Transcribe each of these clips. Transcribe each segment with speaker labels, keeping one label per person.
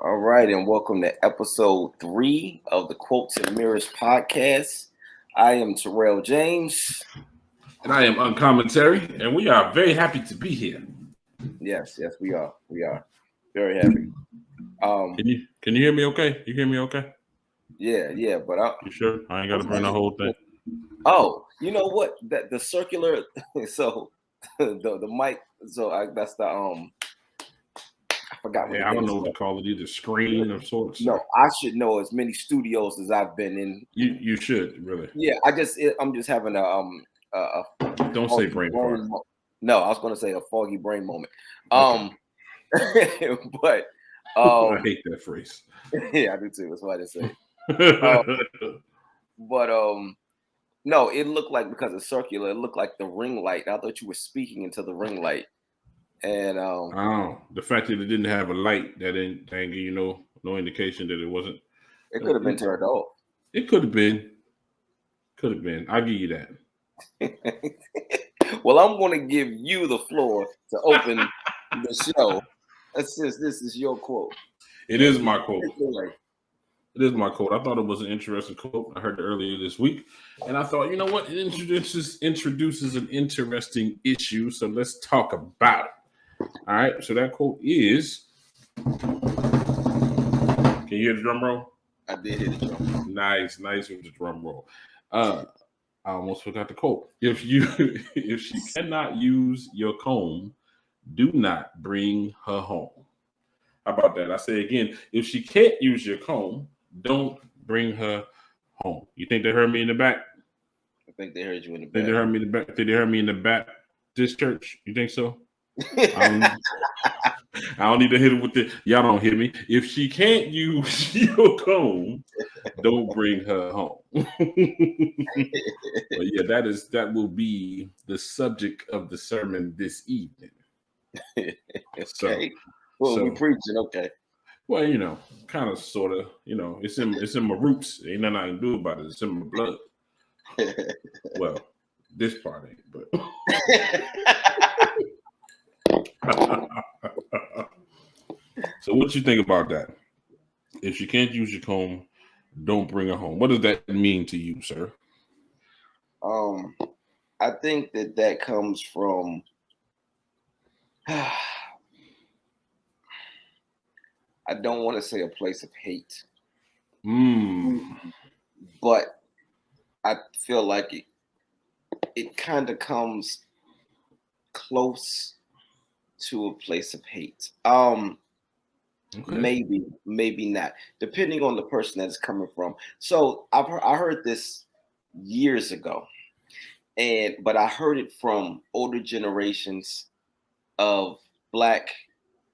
Speaker 1: All right, and welcome to episode 3 of the Quotes and Mirrors podcast. I am Tyrell James.
Speaker 2: And I am Uncommonterry, and we are very happy to be here.
Speaker 1: Yes, we are. We are very happy.
Speaker 2: Can you hear me okay? You hear me okay?
Speaker 1: Yeah, but
Speaker 2: You sure? I ain't got to bring the whole thing.
Speaker 1: Oh, you know what? That the circular. So the mic. So that's the I forgot what.
Speaker 2: Yeah, I don't know what to call it, either screen of sorts.
Speaker 1: No, I should know as many studios as I've been in.
Speaker 2: You should really.
Speaker 1: Yeah, I'm just having a
Speaker 2: Don't say brain fart.
Speaker 1: No, I was going to say a foggy brain moment.
Speaker 2: Okay.
Speaker 1: But
Speaker 2: I hate that phrase.
Speaker 1: Yeah, I do too. That's why I just say. But no, it looked like, because it's circular, it looked like the ring light. I thought you were speaking into the ring light. And
Speaker 2: the fact that it didn't have a light, that didn't give you no indication that it wasn't.
Speaker 1: It could have been turned off.
Speaker 2: It could have been. Could have been. I'll give you
Speaker 1: that. Well, I'm going to give you the floor to open the show. This is your quote.
Speaker 2: It is my quote. It is my quote. I thought it was an interesting quote. I heard it earlier this week, and I thought, you know what? It introduces an interesting issue, so let's talk about it. All right. So that quote is. Can you hear the drum roll?
Speaker 1: I did hear the drum roll.
Speaker 2: Nice with the drum roll. I almost forgot the quote. If she cannot use your comb, do not bring her home. How about that? I say again, if she can't use your comb, don't bring her home. You think they heard me in the back?
Speaker 1: I think they heard you in the back.
Speaker 2: Think they heard me in the back? Did they heard me in the back? This church? You think so? I don't need to hit it with the. Y'all don't hear me. If she can't use your comb, don't bring her home. But yeah, that will be the subject of the sermon this evening.
Speaker 1: Okay. We preaching, okay.
Speaker 2: Well, kind of, sort of. It's in my roots. Ain't nothing I can do about it. It's in my blood. Well, this part ain't, but. So what you think about that? If she can't use your comb, don't bring her home. What does that mean to you, sir?
Speaker 1: I think that comes from I don't want to say a place of hate. But I feel like it kind of comes close to a place of hate. Okay. Maybe not, depending on the person that it's coming from. So I heard this years ago, but I heard it from older generations of Black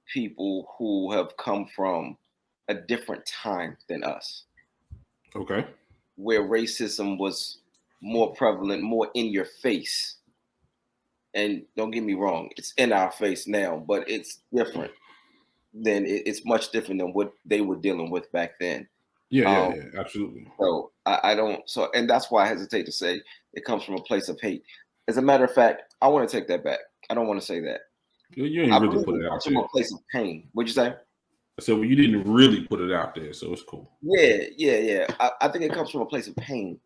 Speaker 1: people who have come from a different time than us.
Speaker 2: Okay.
Speaker 1: Where racism was more prevalent, more in your face. And don't get me wrong, it's in our face now, but it's different. It's much different than what they were dealing with back then.
Speaker 2: Yeah, absolutely.
Speaker 1: So I don't. So, and that's why I hesitate to say it comes from a place of hate. As a matter of fact, I want to take that back. I don't want to say that.
Speaker 2: You ain't really put it out there.
Speaker 1: From a place of pain. What'd you say?
Speaker 2: I said, well, you didn't really put it out there, so it's cool.
Speaker 1: Yeah. I think it comes from a place of pain.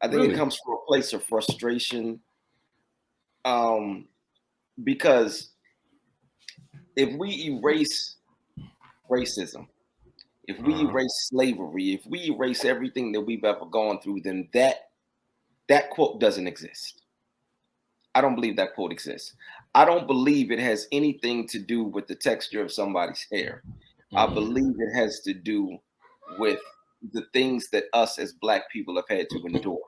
Speaker 1: I think it comes from a place of frustration. Because if we erase racism, if we erase slavery, if we erase everything that we've ever gone through, then that quote doesn't exist. I don't believe that quote exists. I don't believe it has anything to do with the texture of somebody's hair. I believe it has to do with the things that us as Black people have had to endure.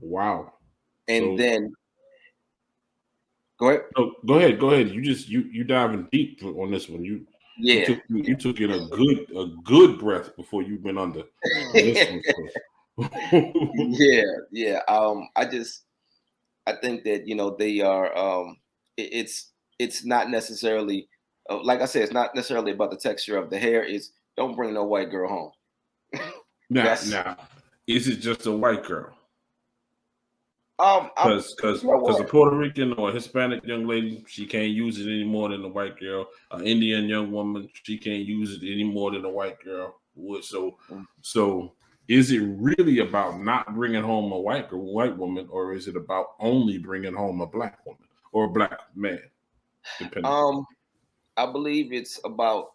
Speaker 2: Wow.
Speaker 1: And then go ahead.
Speaker 2: Oh, go ahead. You diving deep on this one. You took in a good breath before you went under.
Speaker 1: Yeah. I think that they are. It's not necessarily like I said. It's not necessarily about the texture of the hair. It's don't bring no white girl home.
Speaker 2: Now, is it just a white girl? Because a Puerto Rican or a Hispanic young lady, she can't use it any more than a white girl. An Indian young woman, she can't use it any more than a white girl would. So is it really about not bringing home a white woman, or is it about only bringing home a black woman or a black man? Depending.
Speaker 1: I believe it's about.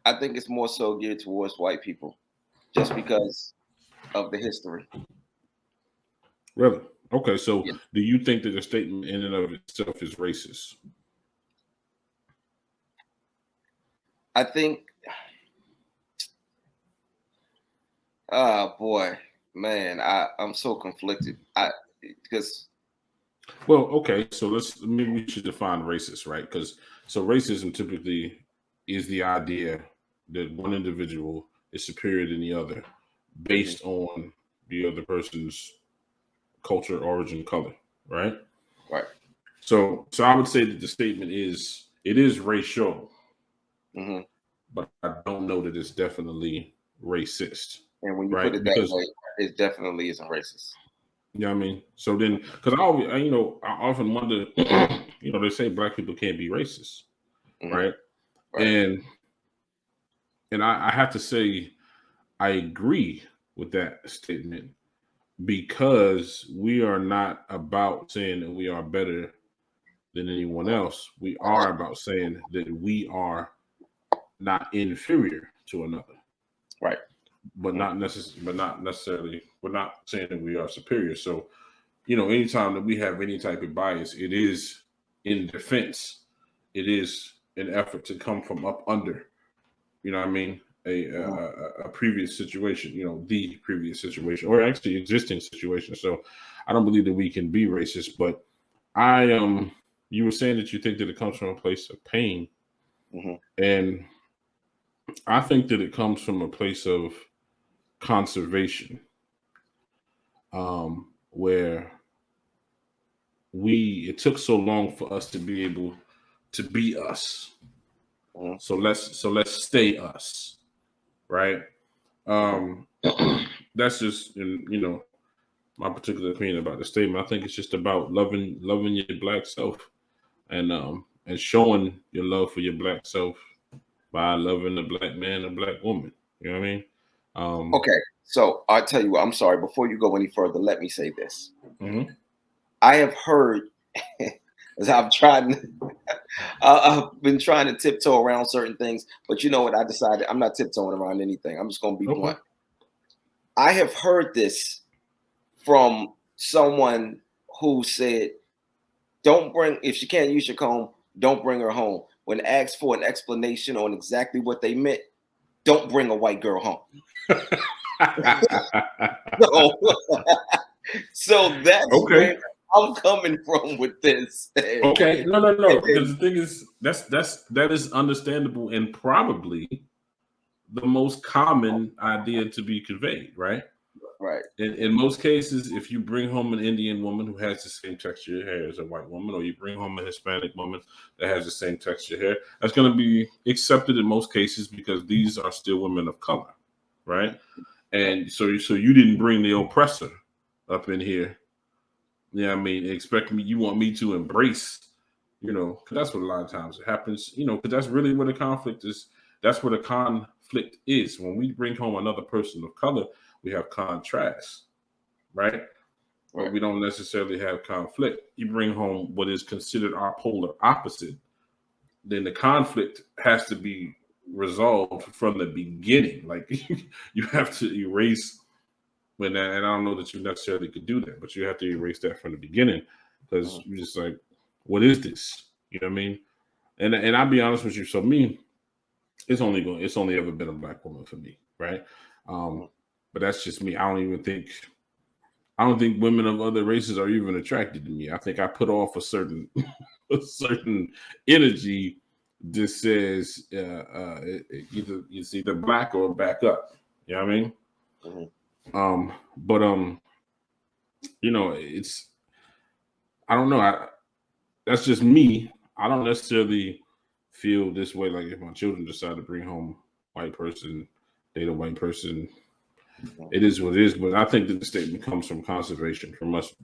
Speaker 1: I think it's more so geared towards white people, just because of the history.
Speaker 2: Really? Okay. So, do you think that the statement in and of itself is racist?
Speaker 1: I think. Boy, man, I'm so conflicted. Because.
Speaker 2: Well, okay. So maybe we should define racist, right? Because racism typically is the idea that one individual is superior than the other based on the other person's culture, origin, color, right?
Speaker 1: Right.
Speaker 2: So I would say that the statement it is racial, but I don't know that it's definitely racist.
Speaker 1: And when you put it that way, it definitely isn't racist.
Speaker 2: You know what I mean? So then, because I often wonder, they say black people can't be racist, right? And I have to say, I agree with that statement, because we are not about saying that we are better than anyone else. We are about saying that we are not inferior to another,
Speaker 1: right?
Speaker 2: But not necessarily. We're not saying that we are superior. So, anytime that we have any type of bias, it is in defense. It is an effort to come from up under. You know what I mean? A previous situation, the previous situation, or actually existing situation. So I don't believe that we can be racist, but you were saying that you think that it comes from a place of pain. And I think that it comes from a place of conservation, where it took so long for us to be able to be us. So let's stay us. Right. That's just, my particular opinion about the statement. I think it's just about loving your black self, and showing your love for your black self by loving a black man, a black woman. You know what I mean?
Speaker 1: Okay. So I'll tell you what, I'm sorry, before you go any further, let me say this. I have heard, as I've been trying to tiptoe around certain things, but you know what? I decided I'm not tiptoeing around anything. I'm just going to be blunt. I have heard this from someone who said, if she can't use your comb, don't bring her home. When asked for an explanation on exactly what they meant, don't bring a white girl home. So that's where I'm coming from with this.
Speaker 2: Okay, no. Because the thing is, that is understandable and probably the most common idea to be conveyed, right?
Speaker 1: Right.
Speaker 2: In most cases, if you bring home an Indian woman who has the same texture of hair as a white woman, or you bring home a Hispanic woman that has the same texture of hair, that's going to be accepted in most cases, because these are still women of color, right? And so you didn't bring the oppressor up in here. Yeah, I mean, you want me to embrace, because that's what a lot of times it happens, because that's really where the conflict is. That's where the conflict is. When we bring home another person of color, we have contrast, right? But we don't necessarily have conflict. You bring home what is considered our polar opposite, then the conflict has to be resolved from the beginning. Like, you have to erase and I don't know that you necessarily could do that, but you have to erase that from the beginning, because you're just like, what is this? You know what I mean? And I'll be honest with you. So me, it's only ever been a black woman for me, right? But that's just me. I don't think women of other races are even attracted to me. I think I put off a certain energy that says either it's either black or back up. You know what I mean? It's, I don't know. That's just me. I don't necessarily feel this way. Like, if my children decide to bring home white person, date a white person, it is what it is. But I think that the statement comes from conservation, from us,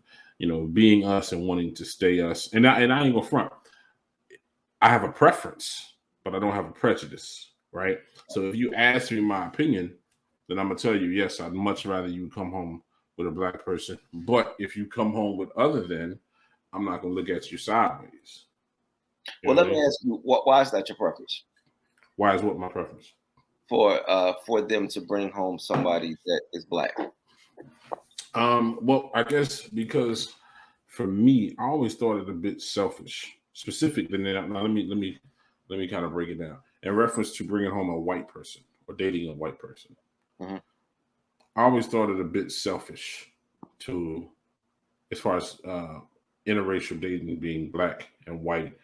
Speaker 2: being us and wanting to stay us. And I ain't gonna front. I have a preference, but I don't have a prejudice, right? So if you ask me my opinion, then I'm gonna tell you, yes, I'd much rather you come home with a black person. But if you come home with other than, I'm not gonna look at you sideways.
Speaker 1: Well, let me ask you, why is that your preference?
Speaker 2: Why is what my preference?
Speaker 1: For them to bring home somebody that is black.
Speaker 2: Well, I guess because for me, I always thought it a bit selfish. Specifically, now let me kind of break it down in reference to bringing home a white person or dating a white person.
Speaker 1: Mm-hmm.
Speaker 2: I always thought it a bit selfish as far as interracial dating being black and white,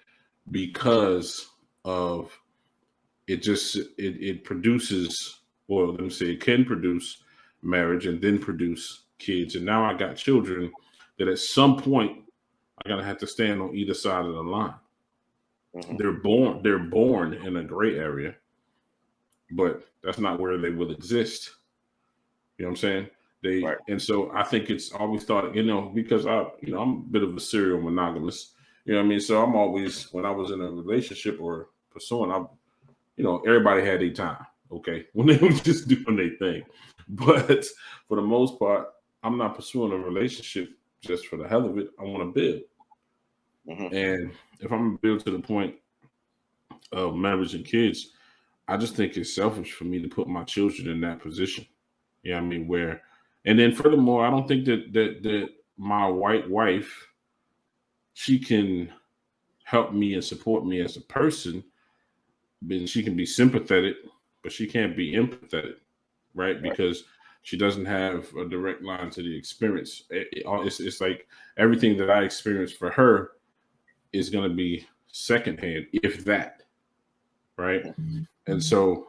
Speaker 2: because of it produces, well, let me say, it can produce marriage and then produce kids. And now I got children that at some point I gotta have to stand on either side of the line. Mm-hmm. They're born in a gray area, but that's not where they will exist. You know what I'm saying?
Speaker 1: Right.
Speaker 2: And so I think it's always thought, because I'm a bit of a serial monogamous, you know what I mean? So I'm always, when I was in a relationship or pursuing, everybody had their time, okay, when they were just doing their thing. But for the most part, I'm not pursuing a relationship just for the hell of it. I want to build. Mm-hmm. And if I'm going to build to the point of marriage and kids, I just think it's selfish for me to put my children in that position. You know what I mean? And then furthermore, I don't think that my white wife, she can help me and support me as a person. Then she can be sympathetic, but she can't be empathetic, right? Because she doesn't have a direct line to the experience. It's like everything that I experience for her is going to be secondhand, if that, right? Mm-hmm. And so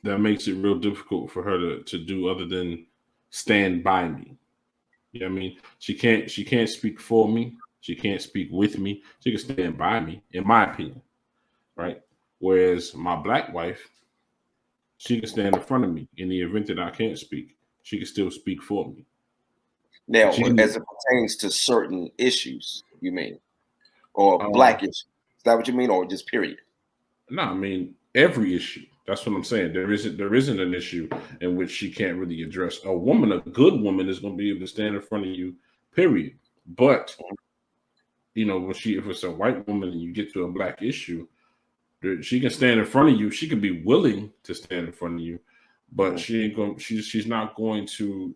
Speaker 2: that makes it real difficult for her to do other than stand by me. You know what I mean? She can't speak for me. She can't speak with me. She can stand by me, in my opinion. Right. Whereas my black wife, she can stand in front of me in the event that I can't speak. She can still speak for me.
Speaker 1: Now, as it pertains to certain issues, you mean, or black issues? Is that what you mean, or just period?
Speaker 2: No, I mean every issue. That's what I'm saying. There isn't an issue in which she can't really address. A good woman, is going to be able to stand in front of you, period. But if it's a white woman and you get to a black issue, she can stand in front of you. She can be willing to stand in front of you, but she ain't going. She's not going to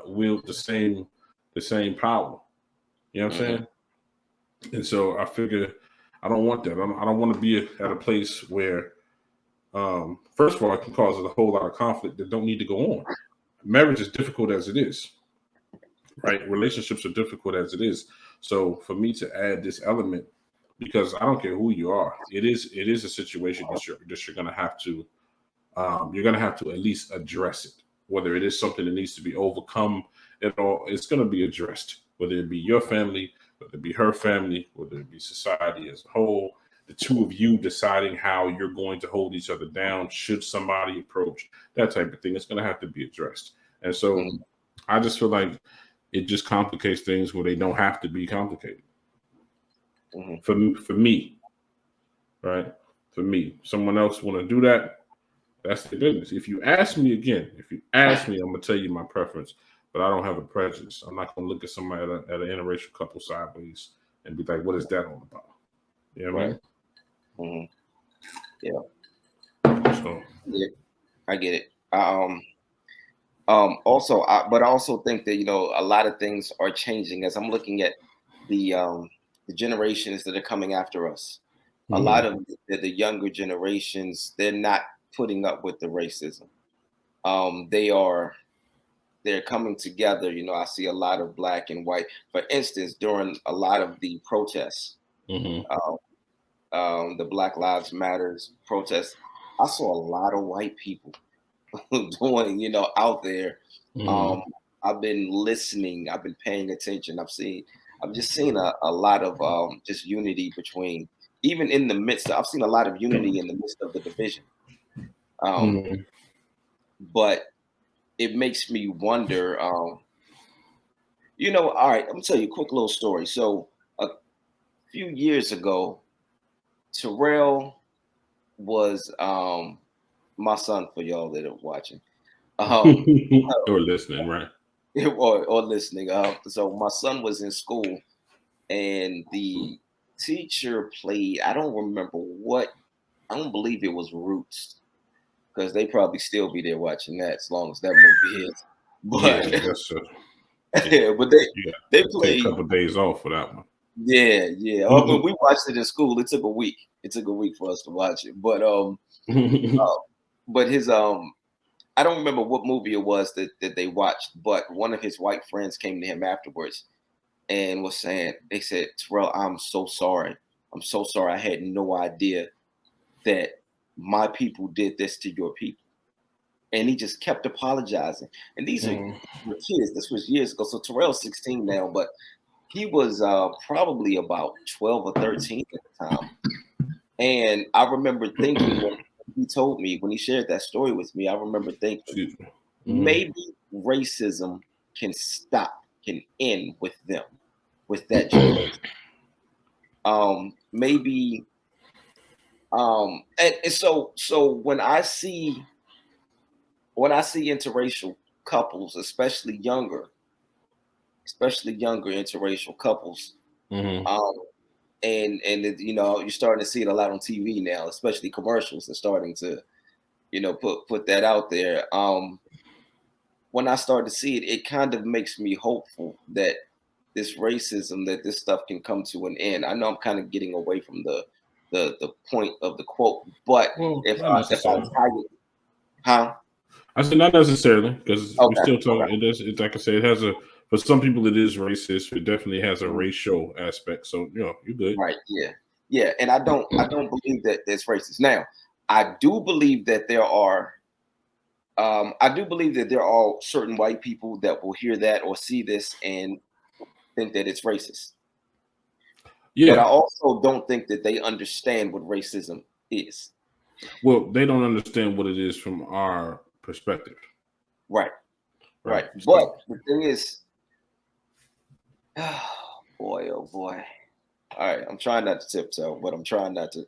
Speaker 2: wield the same power. You know what I'm saying? And so I figure I don't want that. I don't want to be at a place where, first of all, it can cause a whole lot of conflict that don't need to go on. Marriage is difficult as it is, right? Relationships are difficult as it is. So for me to add this element, because I don't care who you are, it is a situation that you're going to have to, you're going to have to at least address it. Whether it is something that needs to be overcome at all, it's going to be addressed. Whether it be your family, whether it be her family, whether it be society as a whole, the two of you deciding how you're going to hold each other down, should somebody approach, that type of thing, it's going to have to be addressed. And so I just feel like it just complicates things where they don't have to be complicated. For me, right? For me, someone else want to do that, that's their business. If you ask me, I'm gonna tell you my preference, but I don't have a prejudice. I'm not gonna look at somebody at an interracial couple sideways and be like, "What is that all about?" You know what I mean?
Speaker 1: Yeah. So yeah, I get it. Also, but I also think that a lot of things are changing as I'm looking at the generations that are coming after us. A lot of the younger generations, they're not putting up with the racism. They're coming together. I see a lot of black and white. For instance, during a lot of the protests, the Black Lives Matters protests, I saw a lot of white people doing, out there. I've been listening. I've been paying attention. I've just seen a lot of just unity between, even in the midst. I've seen a lot of unity in the midst of the division. but it makes me wonder. All right, I'm gonna tell you a quick little story. So a few years ago, Tyrell was my son, for y'all that are watching.
Speaker 2: Or listening, right?
Speaker 1: Or listening. So my son was in school, and the teacher played. I don't remember what. I don't believe it was Roots, because they probably still be there watching that as long as that movie is.
Speaker 2: Yeah,
Speaker 1: But
Speaker 2: that's
Speaker 1: yeah, but they
Speaker 2: take a
Speaker 1: played.
Speaker 2: couple of days off for that one.
Speaker 1: Yeah. But we watched it in school. It took a week. It took a week for us to watch it. But his I don't remember what movie it was that they watched, but one of his white friends came to him afterwards and was saying, they said, Terrell, I'm so sorry. I'm so sorry. I had no idea that my people did this to your people. And he just kept apologizing. And these are kids. This was years ago. So Terrell's 16 now, but he was probably about 12 or 13 at the time. And I remember thinking, when he told me, when he shared that story with me, I remember thinking, maybe racism can end with them, with that generation. Maybe, and so when I see interracial couples, especially younger interracial couples, and you're starting to see it a lot on TV now, especially commercials are starting to put that out there. When I start to see it, it kind of makes me hopeful that this racism, that this stuff can come to an end. I know I'm kind of getting away from the point of the quote, but if I tie it, huh?
Speaker 2: I said not necessarily, because we
Speaker 1: Okay.
Speaker 2: still talking. It does. Like I said, it has a. For some people, it is racist. It definitely has a racial aspect. So you're good.
Speaker 1: Right. Yeah. And I don't believe that it's racist. Now, I do believe that there are. I do believe that there are certain white people that will hear that or see this and think that it's racist.
Speaker 2: Yeah.
Speaker 1: But I also don't think that they understand what racism is.
Speaker 2: Well, they don't understand what it is from our perspective.
Speaker 1: Right.
Speaker 2: So,
Speaker 1: but the thing is, oh boy. All right, I'm trying not to tiptoe, but I'm trying not to.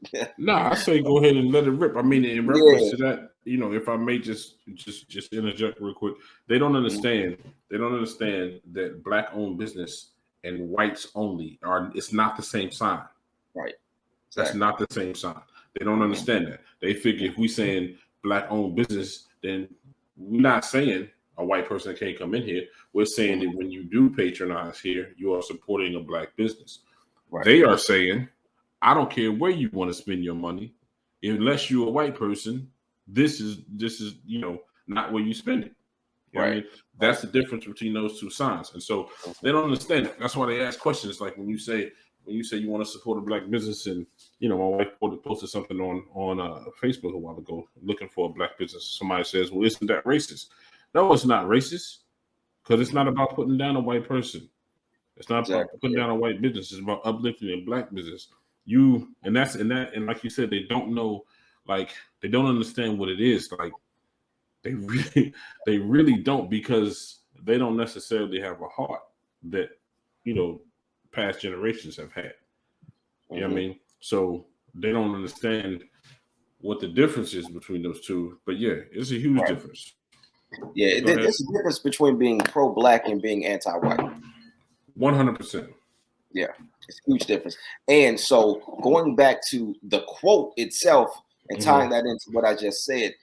Speaker 2: I say go ahead and let it rip. I mean, in reference to that, if I may just interject real quick, they don't understand. They don't understand that black-owned business and whites only are. It's not the same sign.
Speaker 1: Right.
Speaker 2: That's not the same sign. They don't understand that. They figure if we saying black-owned business, then we're not saying a white person can't come in here. We're saying that when you do patronize here, you are supporting a black business. Right. They are saying, I don't care where you want to spend your money, unless you're a white person. This is not where you spend it. You know what I mean? That's the difference between those two signs, and so they don't understand it. That's why they ask questions like when you say you want to support a black business, and my wife posted something on Facebook a while ago looking for a black business. Somebody says, "Well, isn't that racist?" No, it's not racist, because it's not about putting down a white person. It's not about putting down a white business. It's about uplifting a black business. And like you said, they don't know, like they don't understand what it is. Like they really don't, because they don't necessarily have a heart that past generations have had. You know what I mean? So they don't understand what the difference is between those two. But yeah, it's a huge difference.
Speaker 1: Yeah, there's a difference between being pro-black and being anti-white.
Speaker 2: 100%.
Speaker 1: Yeah, it's a huge difference. And so going back to the quote itself and tying that into what I just said,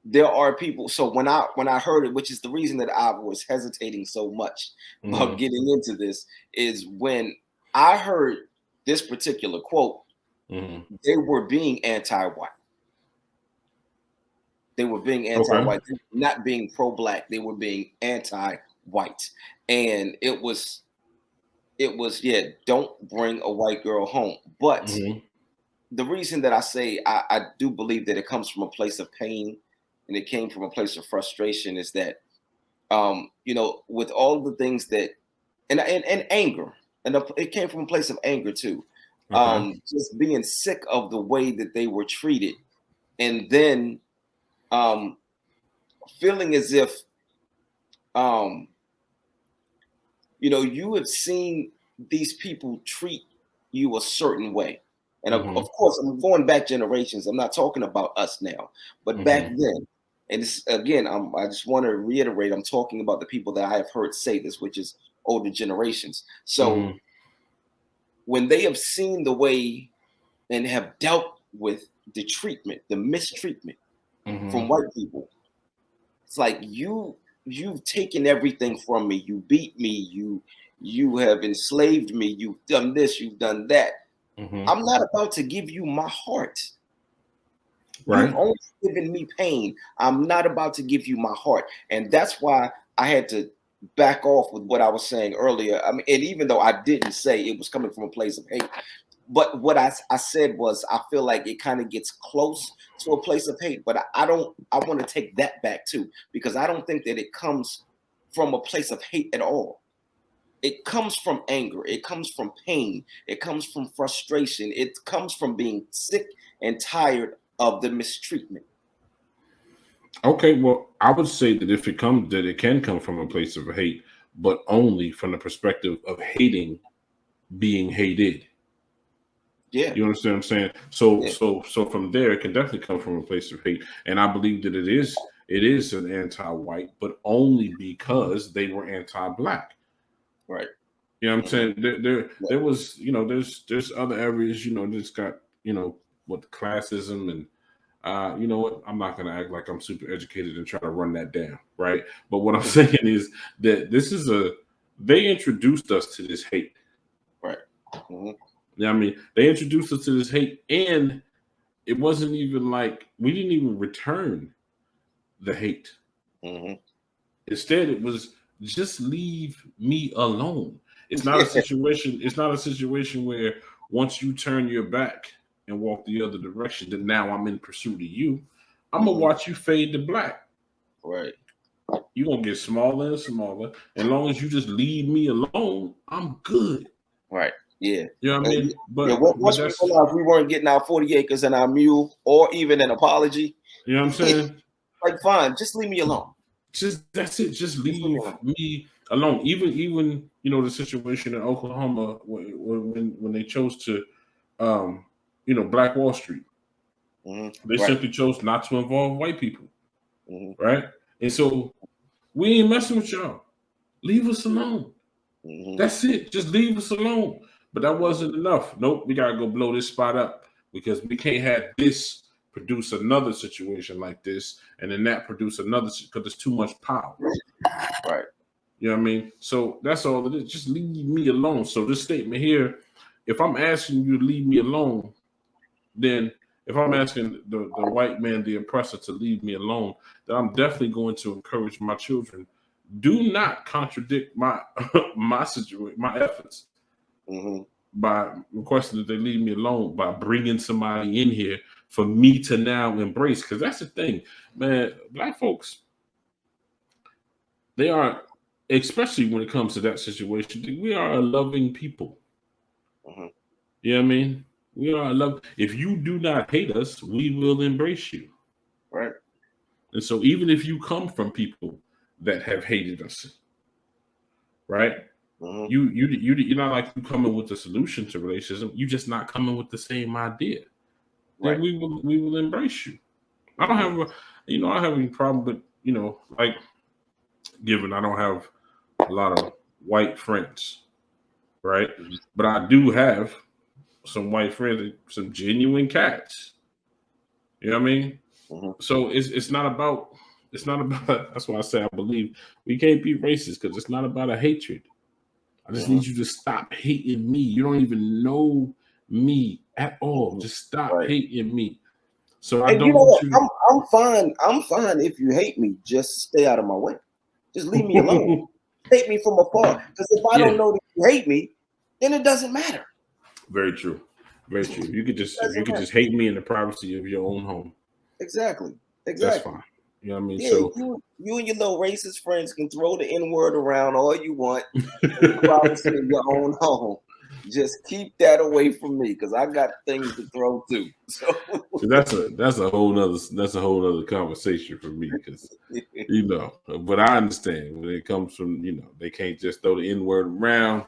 Speaker 1: there are people. So when I heard it, which is the reason that I was hesitating so much about getting into this, is when I heard this particular quote, they were being anti-white. They were being anti-white, not being pro-black. They were being anti-white, and it was don't bring a white girl home. But the reason that I say I do believe that it comes from a place of pain and it came from a place of frustration is that with all the things that and anger, and it came from a place of anger too. Just being sick of the way that they were treated, and then feeling as if, you have seen these people treat you a certain way. And of course, I'm going back generations. I'm not talking about us now, but back then. And it's, again, I just want to reiterate, I'm talking about the people that I have heard say this, which is older generations. So when they have seen the way and have dealt with the treatment, the mistreatment from white people, it's like you've taken everything from me. You beat me. You have enslaved me. You've done this. You've done that. I'm not about to give you my heart.
Speaker 2: Right.
Speaker 1: You've only given me pain. I'm not about to give you my heart. And that's why I had to back off with what I was saying earlier. I mean, and even though I didn't say it was coming from a place of hate, but what I said was I feel like it kind of gets close to a place of hate. But I want to take that back too, because I don't think that it comes from a place of hate at all. It comes from anger. It comes from pain. It comes from frustration. It comes from being sick and tired of the mistreatment.
Speaker 2: Okay, well, I would say that if it comes, that it can come from a place of hate, but only from the perspective of hating being hated.
Speaker 1: Yeah,
Speaker 2: you understand what I'm saying? So from there, it can definitely come from a place of hate, and I believe that it is an anti-white, but only because they were anti-black.
Speaker 1: Right.
Speaker 2: You know what I'm saying? There was, there's other areas, that's got, what classism and you know what? I'm not gonna act like I'm super educated and try to run that down, right? But what I'm saying is that they introduced us to this hate.
Speaker 1: Right.
Speaker 2: Yeah, I mean, they introduced us to this hate, and it wasn't even like we didn't even return the hate. Instead, it was just leave me alone. It's not a situation. It's not a situation where once you turn your back and walk the other direction, then now I'm in pursuit of you. I'm gonna watch you fade to black.
Speaker 1: Right.
Speaker 2: You're gonna get smaller and smaller. And as long as you just leave me alone, I'm good.
Speaker 1: Right. Yeah.
Speaker 2: You know what I mean?
Speaker 1: But once we realized we weren't getting our 40 acres and our mule, or even an apology.
Speaker 2: You know what I'm saying?
Speaker 1: Like, fine, just leave me alone.
Speaker 2: That's it. Just leave me alone. Even the situation in Oklahoma when they chose to, Black Wall Street. They simply chose not to involve white people, right? And so we ain't messing with y'all. Leave us alone. That's it. Just leave us alone. But that wasn't enough. Nope, we gotta go blow this spot up because we can't have this produce another situation like this, and then that produce another, because there's too much power.
Speaker 1: Right.
Speaker 2: You know what I mean? So that's all it is. Just leave me alone. So this statement here, if I'm asking you to leave me alone, then if I'm asking the white man, the oppressor, to leave me alone, then I'm definitely going to encourage my children. Do not contradict my situation, my efforts, by requesting that they leave me alone, by bringing somebody in here for me to now embrace. Because that's the thing, man. Black folks, they are, especially when it comes to that situation, we are a loving people. You know what I mean? We are a love. If you do not hate us, we will embrace you.
Speaker 1: Right.
Speaker 2: And so even if you come from people that have hated us, right? You're not like you coming with the solution to racism. You just not coming with the same idea. Right. Then we will embrace you. I don't have I don't have any problem with, like, given I don't have a lot of white friends, right? But I do have some white friends, some genuine cats. You know what I mean? So it's not about that's why I say I believe we can't be racist, because it's not about a hatred. I just need you to stop hating me. You don't even know me at all. Just stop hating me. So I don't want you.
Speaker 1: I'm fine. I'm fine if you hate me. Just stay out of my way. Just leave me alone. Hate me from afar. Because if I don't know that you hate me, then it doesn't matter.
Speaker 2: Very true. Very true. You could just hate me in the privacy of your own home.
Speaker 1: Exactly.
Speaker 2: That's fine. You know what I mean?
Speaker 1: Yeah,
Speaker 2: so
Speaker 1: you and your little racist friends can throw the N-word around all you want in the privacy of your own home. Just keep that away from me because I got things to throw too. So
Speaker 2: See, that's a whole nother conversation for me because but I understand when it comes from they can't just throw the N word around.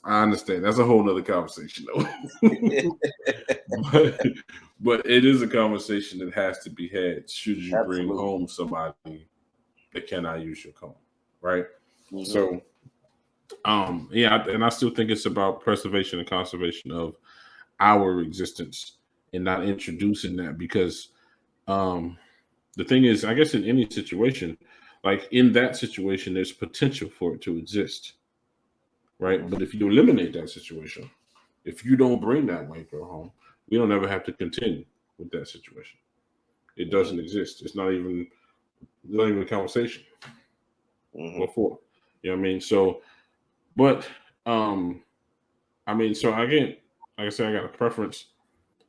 Speaker 2: I understand that's a whole nother conversation though. but it is a conversation that has to be had. Should you bring home somebody that cannot use your comb, right? Mm-hmm. So, and I still think it's about preservation and conservation of our existence and not introducing that because the thing is, I guess in any situation, like in that situation, there's potential for it to exist, right? Mm-hmm. But if you eliminate that situation, if you don't bring that white girl home, we don't ever have to contend with that situation. It doesn't exist. It's not even a conversation. Mm-hmm. What for? You know what I mean? So, but so again, like I said, I got a preference,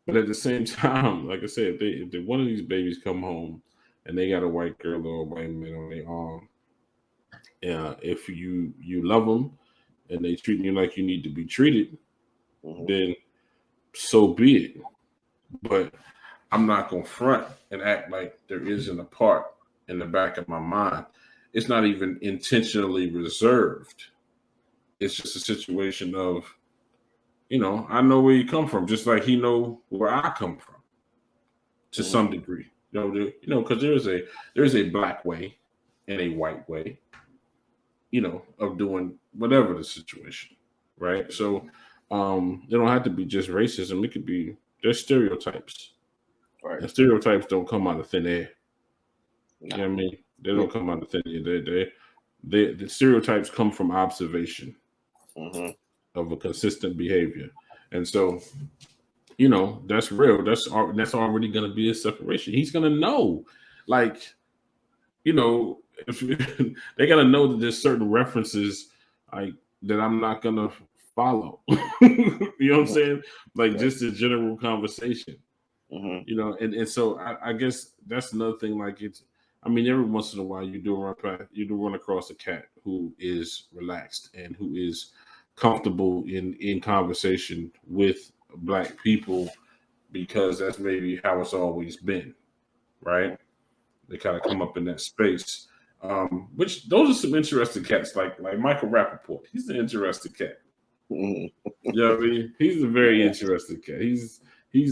Speaker 2: but at the same time, like I said, if one of these babies come home and they got a white girl or a white man on their arm, if you love them and they treat you like you need to be treated, mm-hmm. then so be it. But I'm not gonna front and act like there isn't a part in the back of my mind. It's not even intentionally reserved. It's just a situation of, I know where you come from, just like he know where I come from, to mm-hmm. some degree. Because there's a black way and a white way, of doing whatever the situation, right? So, it don't have to be just racism. It could be there's stereotypes, right? And stereotypes don't come out of thin air. No. You know what I mean? They don't come out of thin air. The stereotypes come from observation. Mm-hmm. Of a consistent behavior, and so that's real. That's already going to be a separation. He's going to know, like, if they got to know that there's certain references like that I'm not going to follow. You know what I'm saying? Like just a general conversation. Mm-hmm. And so I guess that's another thing. Like every once in a while you do run across a cat who is relaxed and who is comfortable in conversation with Black people because that's maybe how it's always been, right? They kind of come up in that space. Which those are some interesting cats, like Michael Rappaport. He's an interesting cat. You know what I mean? He's a very interesting cat. He's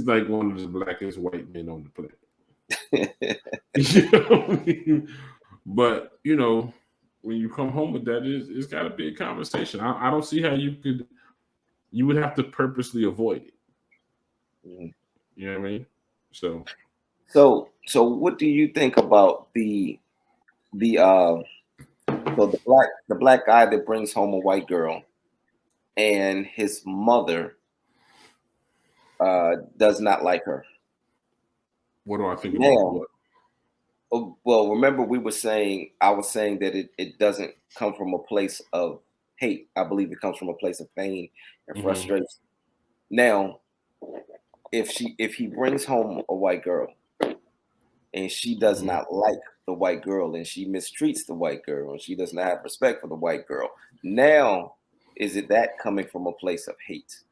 Speaker 2: like one of the blackest white men on the planet. You know what I mean? But when you come home with that, it's got to be a conversation. I don't see how you would have to purposely avoid it. Mm-hmm. You know what I mean?
Speaker 1: So what do you think about the black guy that brings home a white girl and his mother does not like her?
Speaker 2: What do I think about what?
Speaker 1: Well, remember I was saying that it doesn't come from a place of hate. I believe it comes from a place of pain and frustration. Mm-hmm. Now, if he brings home a white girl and she does mm-hmm. not like the white girl and she mistreats the white girl and she does not have respect for the white girl, now is it that coming from a place of hate,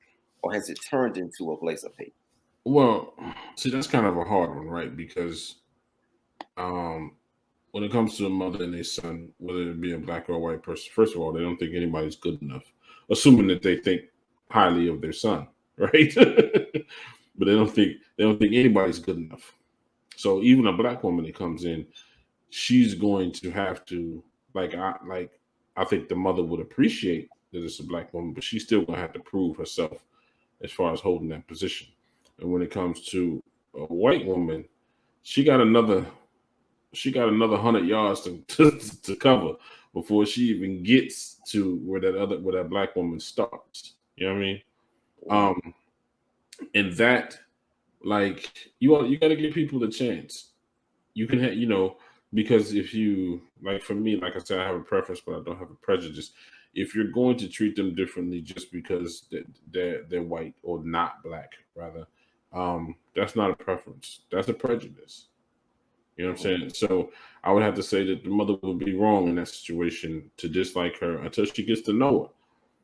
Speaker 1: or has it turned into a place of hate?
Speaker 2: Well, see, that's kind of a hard one, right? Because when it comes to a mother and a son, whether it be a black or a white person, first of all, they don't think anybody's good enough, assuming that they think highly of their son, right? But they don't think anybody's good enough. So even a Black woman that comes in, she's going to have to I think the mother would appreciate that it's a Black woman, but she's still gonna have to prove herself as far as holding that position. And when it comes to a white woman, she got another 100 yards to cover before she even gets to where that Black woman starts. You know what I mean? And that, you got to give people a chance. You can have, because if you, for me, like I said, I have a preference, but I don't have a prejudice. If you're going to treat them differently just because they're white or not Black, rather, that's not a preference. That's a prejudice. You know what I'm saying? So I would have to say that the mother would be wrong in that situation to dislike her until she gets to know her.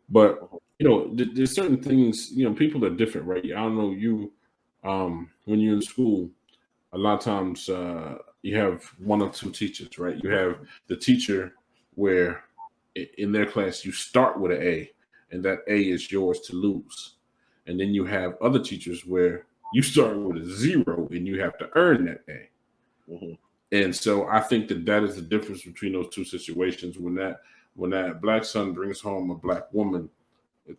Speaker 2: But there's certain things. People are different, right? I don't know you. When you're in school, a lot of times you have one or two teachers, right? You have the teacher where in their class you start with an A, and that A is yours to lose. And then you have other teachers where you start with a 0 and you have to earn that A.
Speaker 1: Mm-hmm.
Speaker 2: And so I think that is the difference between those two situations. When that black son brings home a black woman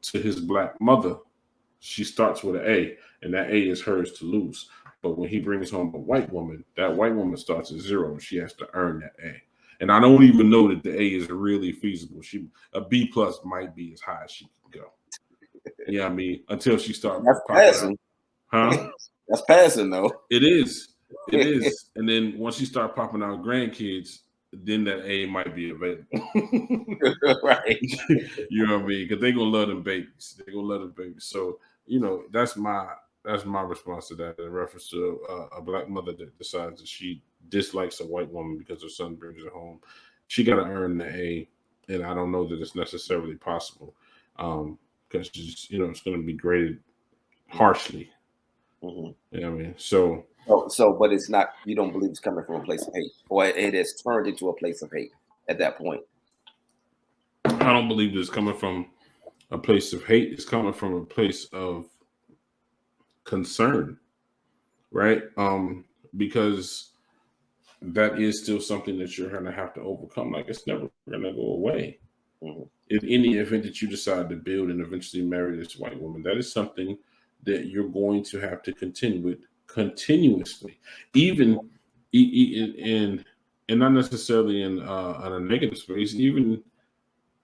Speaker 2: to his black mother, she starts with an A, and that A is hers to lose. But when he brings home a white woman, that white woman starts at 0, and she has to earn that A. And I don't even know that the A is really feasible. A B plus might be as high as she can go. Yeah, I mean, until she starts
Speaker 1: passing.
Speaker 2: Huh?
Speaker 1: That's passing though.
Speaker 2: It is. It is. And then once you start popping out grandkids, then that A might be available.
Speaker 1: Right.
Speaker 2: You know what I mean? Because they're gonna love them babies. They're gonna love them babies. So, that's my response to that in reference to a black mother that decides that she dislikes a white woman because her son brings her home. She gotta earn the A, and I don't know that it's necessarily possible. Because it's gonna be graded harshly.
Speaker 1: Mm-hmm.
Speaker 2: You know what I mean? So
Speaker 1: but it's not, you don't believe it's coming from a place of hate, or it has turned into a place of hate at that point?
Speaker 2: I don't believe it's coming from a place of hate. It's coming from a place of concern, right? Because that is still something that you're going to have to overcome. Like, it's never going to go away.
Speaker 1: Mm-hmm.
Speaker 2: In any event that you decide to build and eventually marry this white woman, that is something that you're going to have to contend with continuously, even in and not necessarily in a negative space, even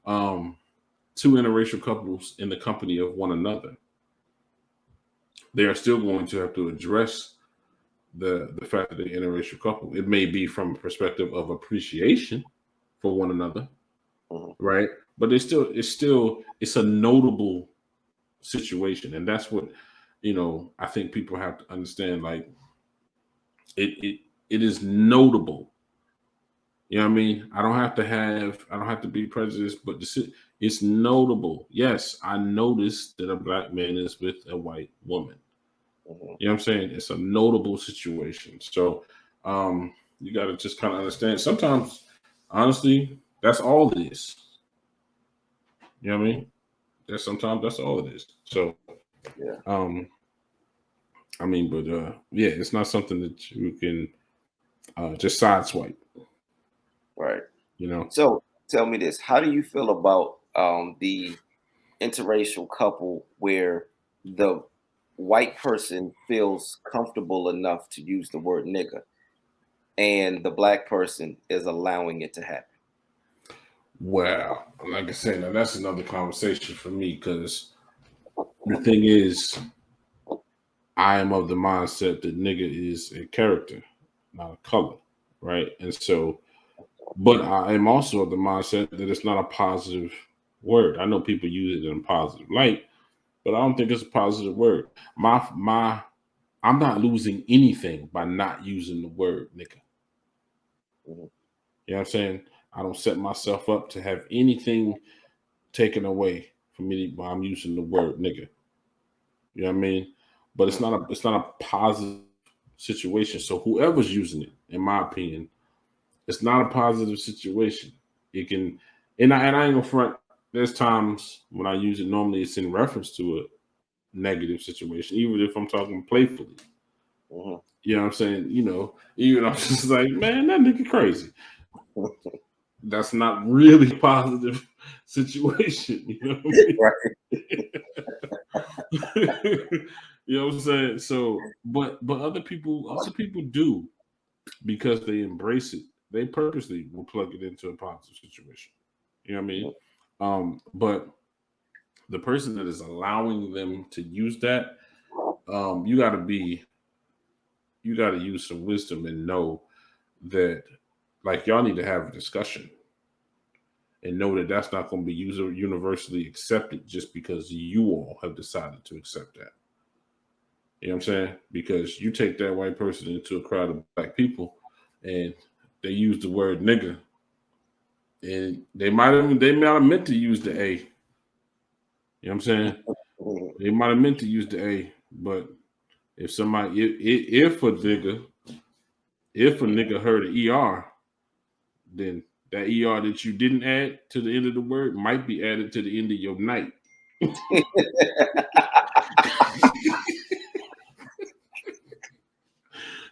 Speaker 2: two interracial couples in the company of one another, they are still going to have to address the fact that they're interracial couple. It may be from a perspective of appreciation for one another, right? But it's a notable situation, and that's what I think people have to understand. Like, it is notable. You know what I mean? I don't have to be prejudiced, but it's notable. Yes, I noticed that a black man is with a white woman.
Speaker 1: Mm-hmm.
Speaker 2: You know what I'm saying? It's a notable situation. So you got to just kind of understand. Sometimes, honestly, that's all it is. You know what I mean? Sometimes that's all it is. So,
Speaker 1: yeah.
Speaker 2: I mean, but yeah, it's not something that you can just sideswipe.
Speaker 1: Right.
Speaker 2: You know.
Speaker 1: So tell me this: how do you feel about the interracial couple where the white person feels comfortable enough to use the word nigga, and the black person is allowing it to happen?
Speaker 2: Well, like I said, now that's another conversation for me, because the thing is, I am of the mindset that nigga is a character, not a color, right? And so, but I am also of the mindset that it's not a positive word. I know people use it in a positive light, but I don't think it's a positive word. I'm not losing anything by not using the word nigga.
Speaker 1: Mm-hmm.
Speaker 2: You know what I'm saying? I don't set myself up to have anything taken away from me while I'm using the word nigga. You know what I mean? But it's not a positive situation. So whoever's using it, in my opinion, it's not a positive situation. It can, and I ain't gonna front. There's times when I use it. Normally, it's in reference to a negative situation, even if I'm talking playfully.
Speaker 1: Mm-hmm.
Speaker 2: You know what I'm saying? Even I'm just like, man, that nigga crazy. That's not really a positive situation. You know what I mean? Right. You know what I'm saying? So, but other people do, because they embrace it. They purposely will plug it into a positive situation. You know what I mean? But the person that is allowing them to use that, you got to use some wisdom and know that, like, y'all need to have a discussion and know that that's not going to be universally accepted just because you all have decided to accept that. You know what I'm saying? Because you take that white person into a crowd of black people and they use the word nigga, and they might have meant to use the A, You know what I'm saying? They might have meant to use the A, but if somebody, if a nigga heard an ER, then that ER that you didn't add to the end of the word might be added to the end of your night. You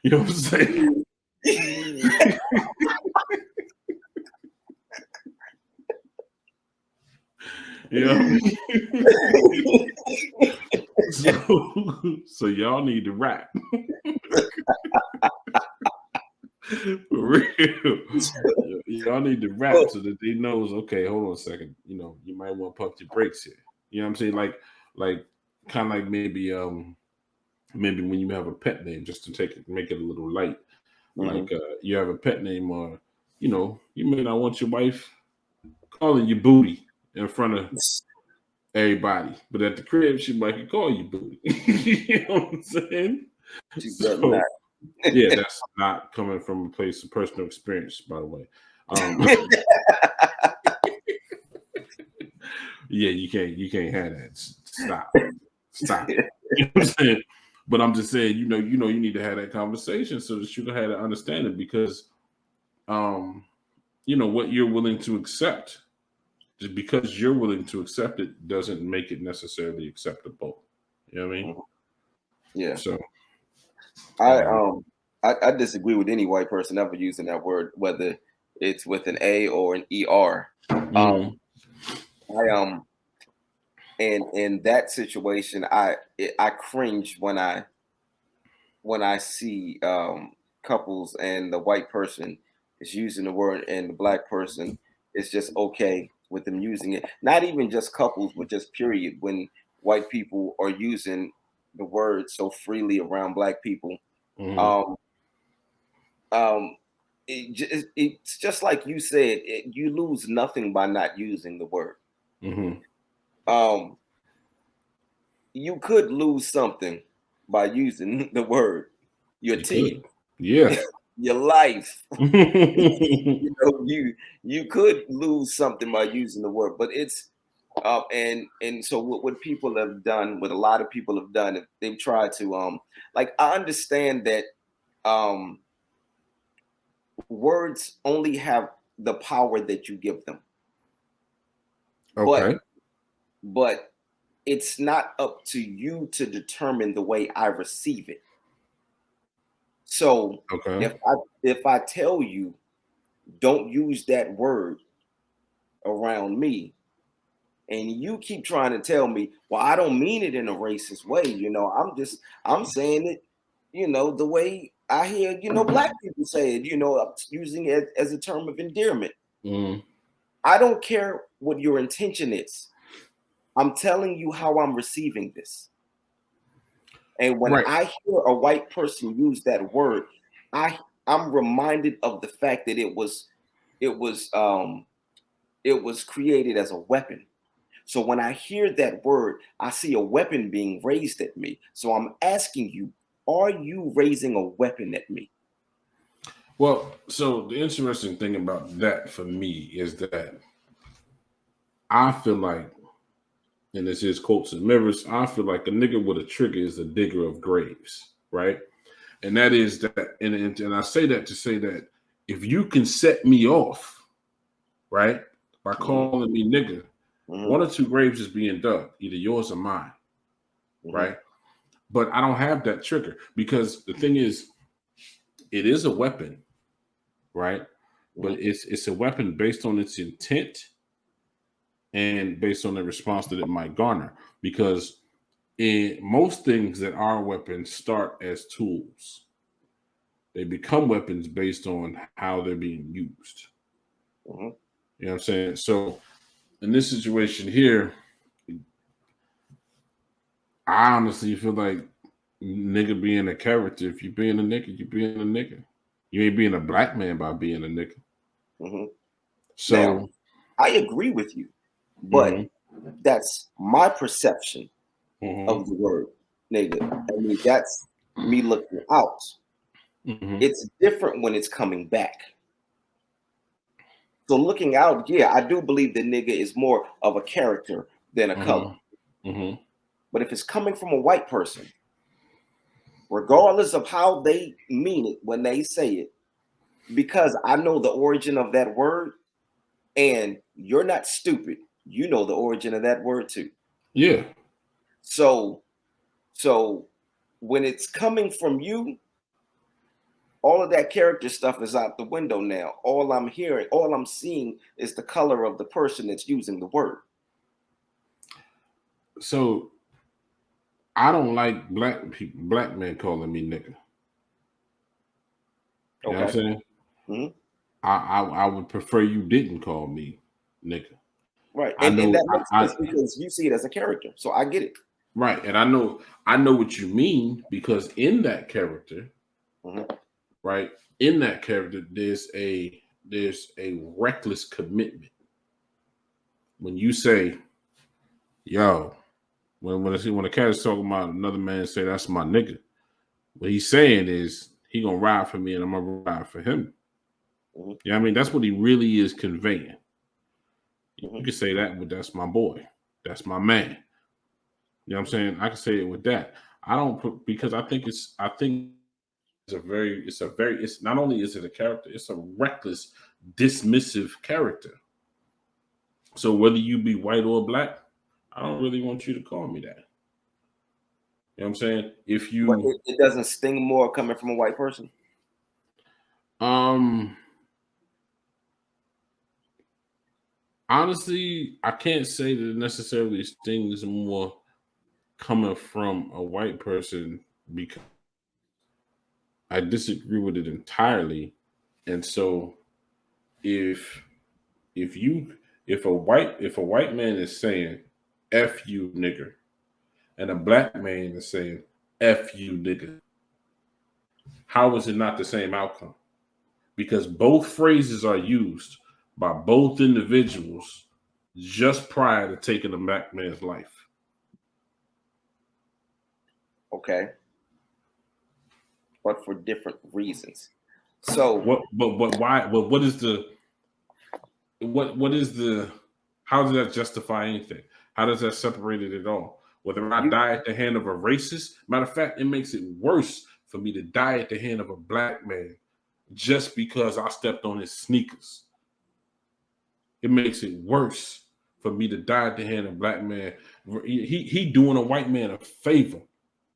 Speaker 2: know what I'm saying? You know? So y'all need to rap. For real. Y'all need to rap so that they knows, okay, hold on a second. You know, you might want to pump your brakes here. You know what I'm saying? Like kind of like maybe when you have a pet name, just to make it a little light. Like you have a pet name, or you know, you may not want your wife calling you booty in front of everybody, but at the crib she might call you booty. You know what I'm saying? So, yeah, that's not coming from a place of personal experience, by the way. Yeah, you can't have that. Stop. You know what I'm saying? But I'm just saying, you need to have that conversation so that you can have that understanding, because what you're willing to accept, just because you're willing to accept it doesn't make it necessarily acceptable. You know what I mean?
Speaker 1: Yeah.
Speaker 2: So
Speaker 1: I disagree with any white person ever using that word, whether it's with an A or an ER. In that situation, I cringe when I see couples and the white person is using the word and the black person is just okay with them using it. Not even just couples, but just period. When white people are using the word so freely around black people, it's just like you said. You lose nothing by not using the word. You could lose something by using the word. Your teeth,
Speaker 2: yeah,
Speaker 1: your life. You could lose something by using the word, but it's and so what people have done, what a lot of people have done, they've tried to like, I understand that words only have the power that you give them.
Speaker 2: Okay.
Speaker 1: But it's not up to you to determine the way I receive it. So if I tell you, don't use that word around me, and you keep trying to tell me, well, I don't mean it in a racist way, I'm saying it, the way I hear, black people say it, I'm using it as a term of endearment. I don't care what your intention is. I'm telling you how I'm receiving this. And when I hear a white person use that word, I'm reminded of the fact that it was created as a weapon. So when I hear that word, I see a weapon being raised at me. So I'm asking you, are you raising a weapon at me?
Speaker 2: Well, so the interesting thing about that for me is that I feel like, and this is quotes and mirrors, I feel like a nigga with a trigger is a digger of graves, right? And that is that, and I say that to say that if you can set me off, right, by calling me nigga, one or two graves is being dug, either yours or mine, right? But I don't have that trigger, because the thing is, it is a weapon, right? But it's a weapon based on its intent and based on the response that it might garner. Because in most things that are weapons start as tools, they become weapons based on how they're being used. You know what I'm saying? So in this situation here, I honestly feel like nigga being a character. If you're being a nigga, you're being a nigga. You ain't being a black man by being a nigga. So
Speaker 1: now, I agree with you, but that's my perception of the word nigga. I mean, that's me looking out. It's different when it's coming back. So looking out, yeah, I do believe that nigga is more of a character than a color.
Speaker 2: Mm-hmm.
Speaker 1: But if it's coming from a white person, regardless of how they mean it when they say it, because I know the origin of that word, and you're not stupid, you know the origin of that word too.
Speaker 2: Yeah.
Speaker 1: So when it's coming from you, all of that character stuff is out the window now. All I'm hearing, all I'm seeing is the color of the person that's using the word.
Speaker 2: So I don't like black men calling me nigga. You know what I'm saying?
Speaker 1: Mm-hmm.
Speaker 2: I would prefer you didn't call me nigga.
Speaker 1: Right.
Speaker 2: I
Speaker 1: And
Speaker 2: know
Speaker 1: that makes sense because you see it as a character. So I get it.
Speaker 2: Right. And I know what you mean, because in that character, right, in that character, there's a reckless commitment. When you say, yo, when a cat is talking about another man, say that's my nigga, what he's saying is he gonna ride for me and I'm gonna ride for him. Yeah, I mean, that's what he really is conveying. You can say that, but that's my boy. That's my man. You know what I'm saying? I can say it with that. I don't put, because I think it's not only is it a character, it's a reckless, dismissive character. So whether you be white or black, I don't really want you to call me that. You know what I'm saying?
Speaker 1: But it doesn't sting more coming from a white person.
Speaker 2: Honestly, I can't say that it necessarily stings more coming from a white person, because I disagree with it entirely. And so if a white man is saying F you nigger, and a black man is saying F you nigger, how is it not the same outcome? Because both phrases are used by both individuals just prior to taking a black man's life.
Speaker 1: Okay. But for different reasons. So
Speaker 2: what is the how does that justify anything? How does that separate it at all? Whether I die at the hand of a racist, matter of fact, it makes it worse for me to die at the hand of a black man just because I stepped on his sneakers. It makes it worse for me to die at the hand of a black man. He doing a white man a favor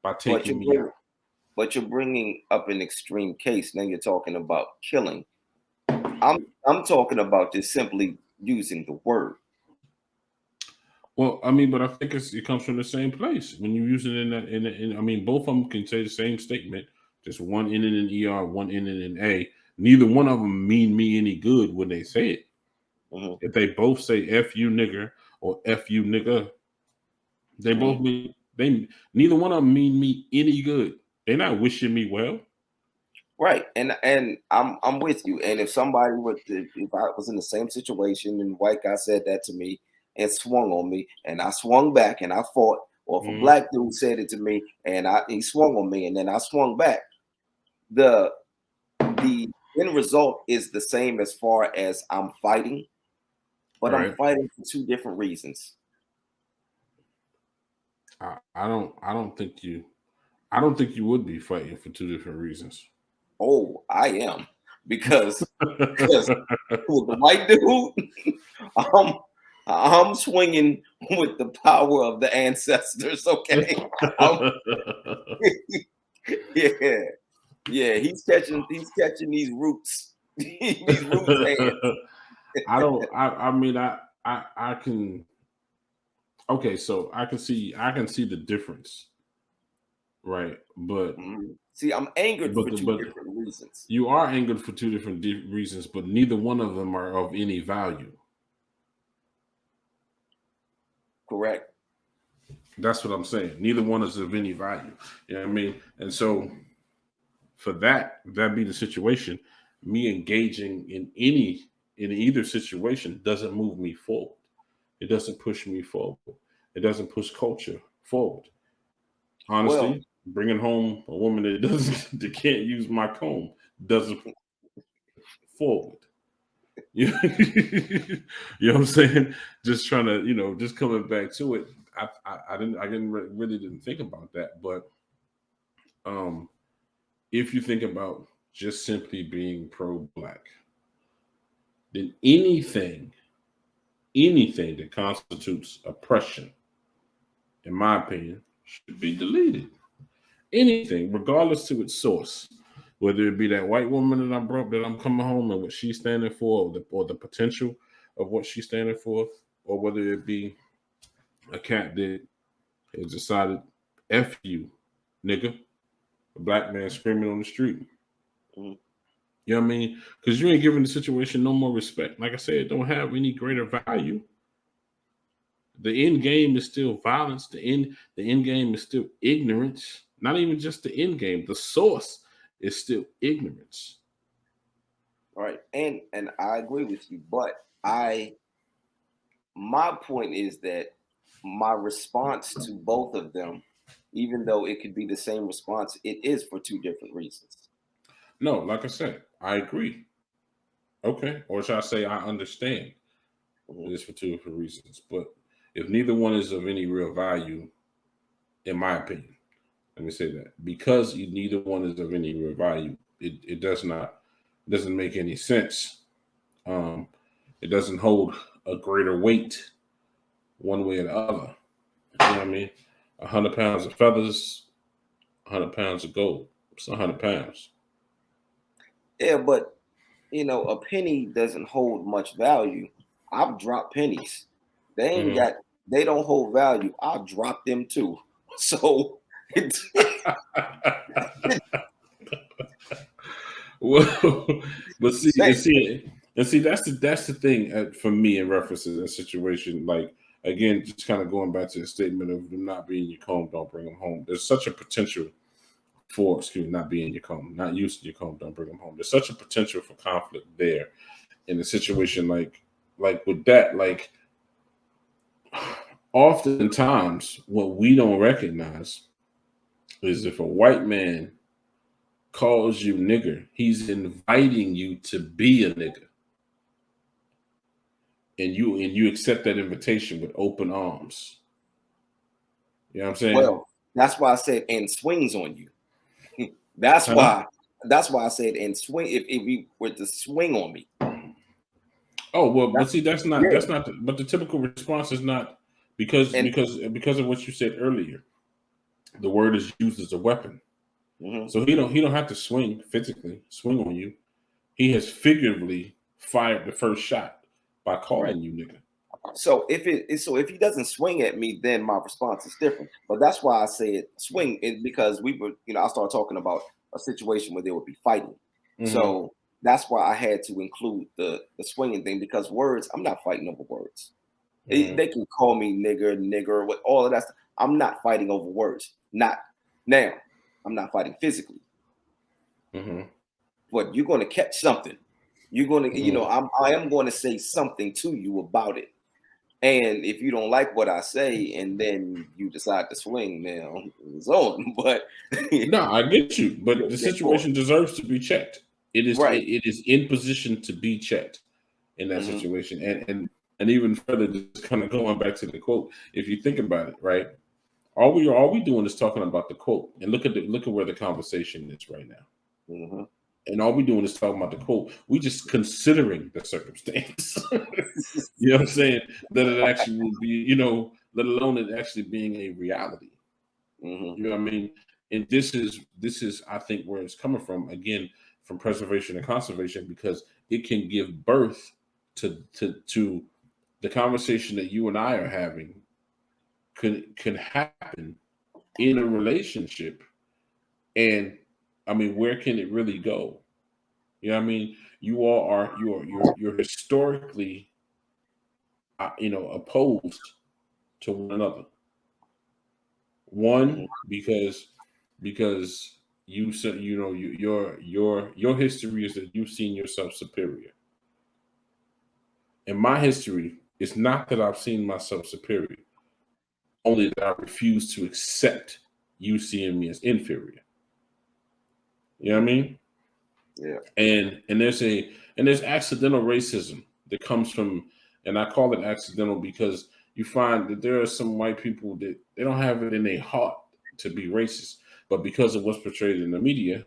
Speaker 2: by taking me out.
Speaker 1: But you're bringing up an extreme case. Now you're talking about killing. I'm talking about just simply using the word.
Speaker 2: Well, I mean, but I think it comes from the same place. When you use it I mean, both of them can say the same statement, just one ending in ER, one ending in A. Neither one of them mean me any good when they say it. If they both say F you nigger or F you nigga, they both mean, neither one of them mean me any good. They're not wishing me well.
Speaker 1: Right. And I'm with you. And if somebody if I was in the same situation and the white guy said that to me and swung on me and I swung back and I fought, or if a black dude said it to me and he swung on me and then I swung back, the end result is the same as far as I'm fighting, but I'm fighting for two different reasons.
Speaker 2: I don't think you would be fighting for two different reasons.
Speaker 1: Oh, I am, because with the white dude, I'm swinging with the power of the ancestors. Okay, yeah. He's catching these roots. These roots hands.
Speaker 2: I mean, I can. Okay, so I can see the difference, right? But
Speaker 1: see, I'm angered for two different reasons.
Speaker 2: You are angered for two different reasons, but neither one of them are of any value.
Speaker 1: Correct.
Speaker 2: That's what I'm saying. Neither one is of any value. You know what I mean? And so for that be the situation, me engaging in either situation doesn't move me forward. It doesn't push me forward. It doesn't push culture forward. Honestly, bringing home a woman that can't use my comb doesn't forward. You know what I'm saying? Just trying to, just coming back to it. I really didn't think about that, but if you think about just simply being pro-black, then anything that constitutes oppression, in my opinion, should be deleted. Anything, regardless to its source, whether it be that white woman that I brought, that I'm coming home and what she's standing for, or the potential of what she's standing for, or whether it be a cat that has decided, F you, nigga, a black man screaming on the street.
Speaker 1: Mm-hmm.
Speaker 2: You know what I mean? Because you ain't giving the situation no more respect. Like I said, it don't have any greater value. The end game is still violence. The end game is still ignorance. Not even just the end game. The source is still ignorance.
Speaker 1: All right, and I agree with you, but my point is that my response to both of them, even though it could be the same response, it is for two different reasons.
Speaker 2: No, like I said, I agree. Okay, or should I say I understand? It is for two different reasons. But if neither one is of any real value, in my opinion, let me say that, because neither one is of any real value, it doesn't make any sense. It doesn't hold a greater weight one way or the other. You know what I mean? 100 pounds of feathers, 100 pounds of gold. It's 100 pounds.
Speaker 1: Yeah, but a penny doesn't hold much value. I've dropped pennies. They don't hold value. I'll drop them too. So
Speaker 2: well, but see, that's the thing for me in reference to that situation. Like, again, just kind of going back to the statement of them not being your comb, don't bring them home. There's such a potential for, not being your comb, not using your comb, don't bring them home. There's such a potential for conflict there in a situation like with that. Like, oftentimes what we don't recognize is if a white man calls you nigger, he's inviting you to be a nigger. And you accept that invitation with open arms. You know what I'm saying?
Speaker 1: Well, that's why I said and swings on you. That's why I said and swing if he were to swing on me.
Speaker 2: Oh well, but see, that's not but the typical response is not because of what you said earlier. The word is used as a weapon. Mm-hmm. So he don't have to physically swing on you. He has figuratively fired the first shot by calling you nigga.
Speaker 1: So if he doesn't swing at me, then my response is different. But that's why I said swing, because we were, I started talking about a situation where they would be fighting. Mm-hmm. So that's why I had to include the swinging thing, because words, I'm not fighting over words. Mm-hmm. They can call me nigger, with all of that stuff. I'm not fighting over words. Not now. I'm not fighting physically. Mm-hmm. But you're going to catch something. You're going to, I am going to say something to you about it. And if you don't like what I say, and then you decide to swing, now it's on. But
Speaker 2: no, I get you. But the situation deserves to be checked. It is right. It is in position to be checked in that situation. And even further, just kind of going back to the quote, if you think about it, right? All we doing is talking about the quote, and look at where the conversation is right now. Mm-hmm. And all we doing is talking about the quote. We just considering the circumstance. You know what I'm saying? That it actually will be, let alone it actually being a reality. Mm-hmm. You know what I mean? And this is I think where it's coming from, again, from preservation and conservation, because it can give birth to the conversation that you and I are having can happen in a relationship. And I mean, where can it really go? You know what I mean? You all are you're historically opposed to one another. One, because you said your history is that you've seen yourself superior. And my history is not that I've seen myself superior, only that I refuse to accept you seeing me as inferior. You know what I mean?
Speaker 1: Yeah.
Speaker 2: And there's accidental racism that comes from, and I call it accidental because you find that there are some white people that they don't have it in their heart to be racist, but because of what's portrayed in the media,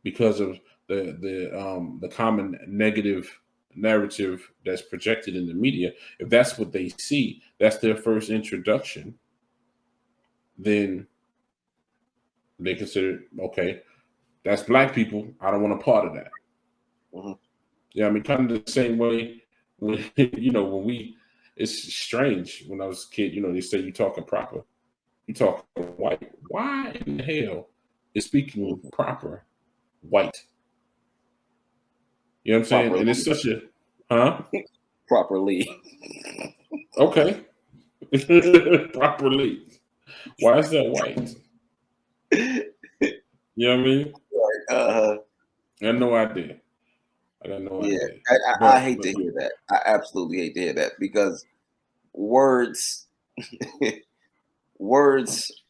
Speaker 2: because of the common negative narrative that's projected in the media, if that's what they see, that's their first introduction, then they consider, okay, that's black people. I don't want a part of that.
Speaker 1: Mm-hmm.
Speaker 2: Yeah, I mean, kind of the same way when it's strange when I was a kid. They say you talking proper, you talking white. Why in the hell is speaking proper white? You know what I'm saying?
Speaker 1: Properly.
Speaker 2: And it's such a
Speaker 1: properly.
Speaker 2: Okay. Properly. Why is that white? You know what I mean?
Speaker 1: Uh-huh.
Speaker 2: I have no idea. I got no idea.
Speaker 1: I hate to hear that. I absolutely hate to hear that because words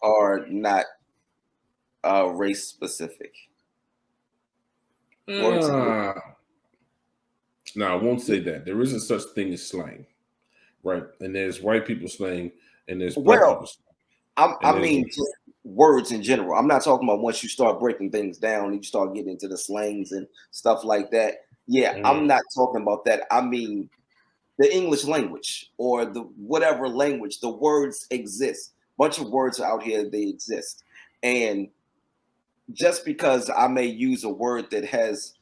Speaker 1: are not race specific.
Speaker 2: No, I won't say that. There isn't such thing as slang, right? And there's white people slang, and there's black people slang.
Speaker 1: I mean, just words in general. I'm not talking about once you start breaking things down and you start getting into the slangs and stuff like that. Yeah, I'm not talking about that. I mean, the English language or the whatever language, the words exist. Bunch of words out here, they exist. And just because I may use a word that has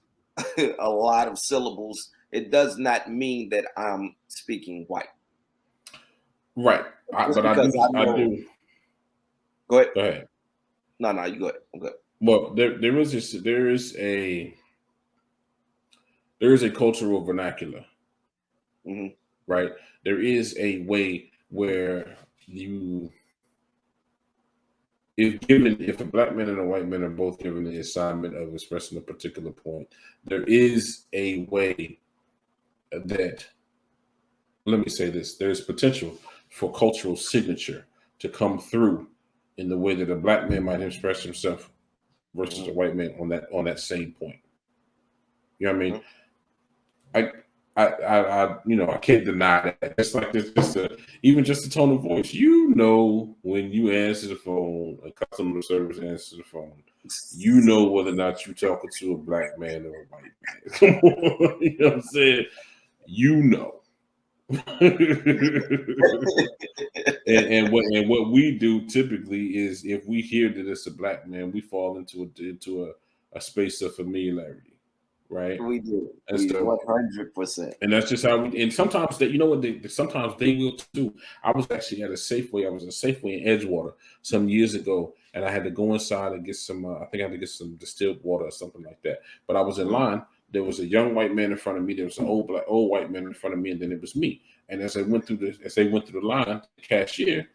Speaker 1: a lot of syllables, it does not mean that I'm speaking white.
Speaker 2: Right. But I do.
Speaker 1: Go ahead.
Speaker 2: Go ahead.
Speaker 1: No, you go ahead. I'm good.
Speaker 2: Well, there is a cultural vernacular.
Speaker 1: Mm-hmm.
Speaker 2: Right. There is a way where if a black man and a white man are both given the assignment of expressing a particular point, there is a way that, let me say this, there's potential for cultural signature to come through in the way that a black man might express himself versus a white man on that same point. You know what I mean? I can't deny that. It's like this, even just the tone of voice. When you answer the phone, a customer service answers the phone, whether or not you're talking to a black man or a white man. Come on, you know what I'm saying? and what we do typically is if we hear that it's a black man, we fall into a space of familiarity. Right,
Speaker 1: we do. We 100%,
Speaker 2: and that's just how we. And sometimes sometimes they will too. I was actually at a Safeway. I was at a Safeway in Edgewater some years ago, and I had to go inside and get some. I think I had to get some distilled water or something like that. But I was in line. There was a young white man in front of me. There was an old white man in front of me, and then it was me. And as they went through the line, the cashier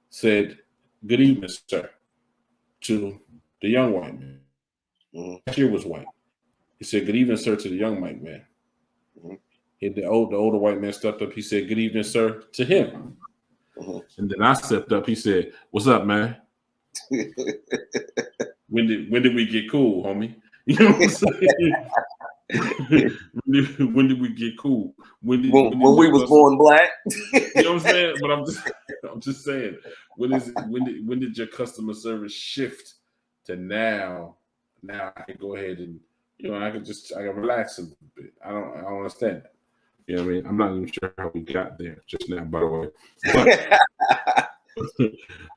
Speaker 2: said, "Good evening, sir," to the young white man. The cashier was white. He said, "Good evening, sir," to the young white man. The older white man stepped up. He said, "Good evening, sir," to him. And then I stepped up. He said, "What's up, man? When did we get cool, homie?" You know what I'm saying? when did we get cool? When we
Speaker 1: was born black.
Speaker 2: You know what I'm saying? But I'm just saying, when did your customer service shift to now? Now I can go ahead and I can relax a little bit. I don't understand that. You know what I mean? I'm not even sure how we got there just now, by the way.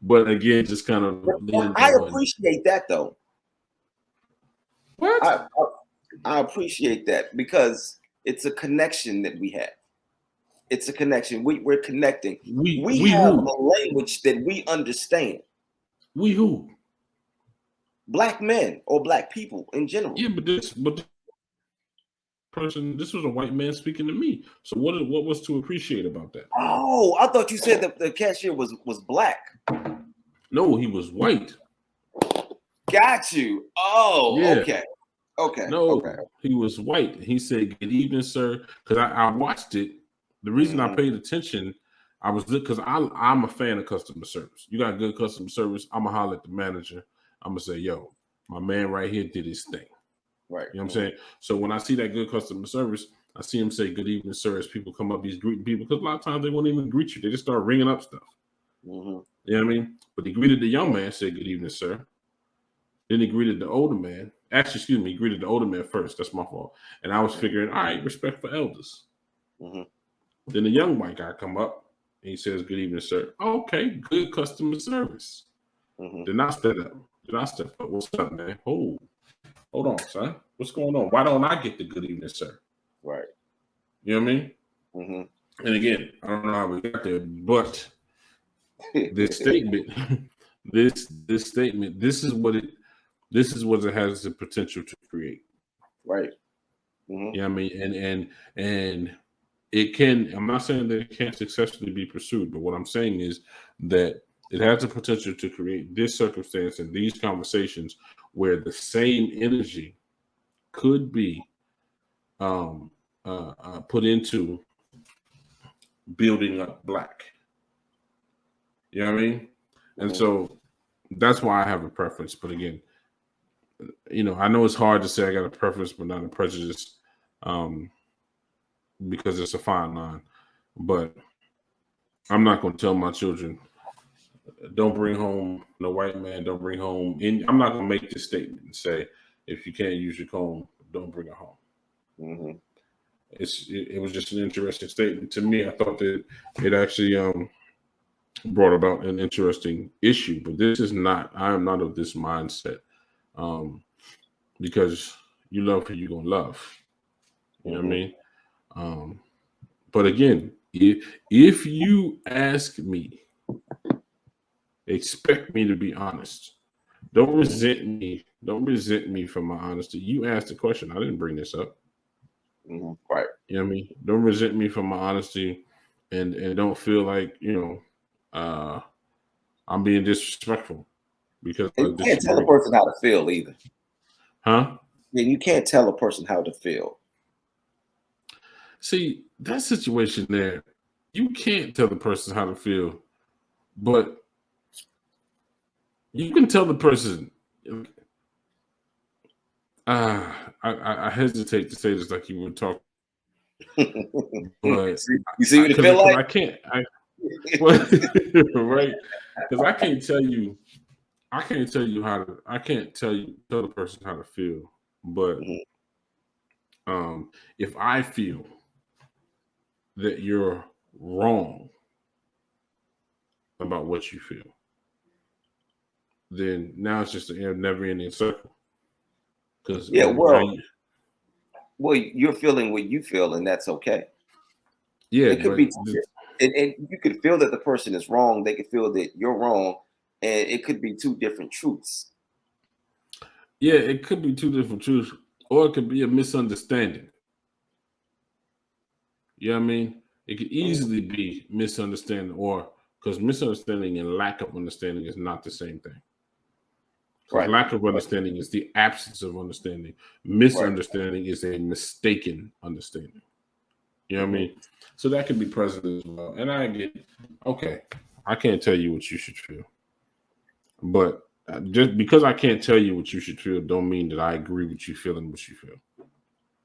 Speaker 2: But again, just kind of.
Speaker 1: I appreciate that though.
Speaker 2: What?
Speaker 1: I appreciate that because it's a connection that we have. It's a connection. We're connecting. We have a language that we understand.
Speaker 2: We who?
Speaker 1: Black men or black people in general.
Speaker 2: Yeah, but this was a white man speaking to me. So what was to appreciate about that?
Speaker 1: Oh, I thought you said that the cashier was black.
Speaker 2: No, he was white.
Speaker 1: Got you. Oh, yeah. Okay.
Speaker 2: No, he was white. He said, "Good evening, sir." Because I watched it. The reason I paid attention, because I'm a fan of customer service. You got good customer service, I'm gonna holler at the manager. I'm gonna say, "Yo, my man right here did his thing."
Speaker 1: Right.
Speaker 2: You know what I'm saying? So when I see that good customer service, I see him say "Good evening, sir" as people come up. He's greeting people because a lot of times they won't even greet you. They just start ringing up stuff.
Speaker 1: Mm-hmm.
Speaker 2: You know what I mean? But he greeted the young man, said "Good evening, sir." Then he greeted the older man. Actually, excuse me, he greeted the older man first. That's my fault. And I was figuring, all right, respect for elders.
Speaker 1: Mm-hmm.
Speaker 2: Then the young white guy come up and he says, "Good evening, sir." Okay, good customer service.
Speaker 1: Mm-hmm.
Speaker 2: Then I step up. What's up, man? Hold on, son. What's going on? Why don't I get the "Good evening, sir"?
Speaker 1: Right.
Speaker 2: You know what I mean?
Speaker 1: Mm-hmm.
Speaker 2: And again, I don't know how we got there, but this statement, this statement, this is what it has the potential to create.
Speaker 1: Right. Mm-hmm.
Speaker 2: Yeah, I mean, and it can. I'm not saying that it can't successfully be pursued, but what I'm saying is that it has the potential to create this circumstance and these conversations where the same energy could be put into building up Black. You know what I mean? Mm-hmm. And so that's why I have a preference. But again, you know, I know it's hard to say I got a preference but not a prejudice, because it's a fine line. But I'm not going to tell my children, don't bring home no white man, don't bring home. I'm not going to make this statement and say, if you can't use your comb, don't bring it home.
Speaker 1: Mm-hmm.
Speaker 2: It was just an interesting statement to me. I thought that it actually brought about an interesting issue, but I am not of this mindset, because you love who you're going to love. You know what I mean? But again, if you ask me, expect me to be honest. Don't resent me. Don't resent me for my honesty. You asked the question. I didn't bring this up.
Speaker 1: Mm-hmm. Right.
Speaker 2: You know what I mean? Don't resent me for my honesty, and don't feel like, you know, I'm being disrespectful because
Speaker 1: And you can't tell a person how to feel either.
Speaker 2: Huh?
Speaker 1: Yeah, you can't tell a person how to feel.
Speaker 2: See, that situation there, you can't tell the person how to feel, but you can tell the person. I hesitate to say this like you would talk, but
Speaker 1: you see what it feel like?
Speaker 2: I can't. Right? Because I can't tell you how to. I can't tell the person how to feel, but if I feel that you're wrong about what you feel, then now it's just a never-ending circle. Because
Speaker 1: you're feeling what you feel, and that's okay.
Speaker 2: Yeah,
Speaker 1: it could be, and you could feel that the person is wrong. They could feel that you're wrong, and it could be two different truths.
Speaker 2: Yeah, it could be two different truths, or it could be a misunderstanding. You know what I mean? It could easily be misunderstanding, or because misunderstanding and lack of understanding is not the same thing. Right. Lack of understanding is the absence of understanding. Misunderstanding is a mistaken understanding. You know what I mean? So that could be present as well. And I get, okay, I can't tell you what you should feel. But just because I can't tell you what you should feel don't mean that I agree with you feeling what you feel.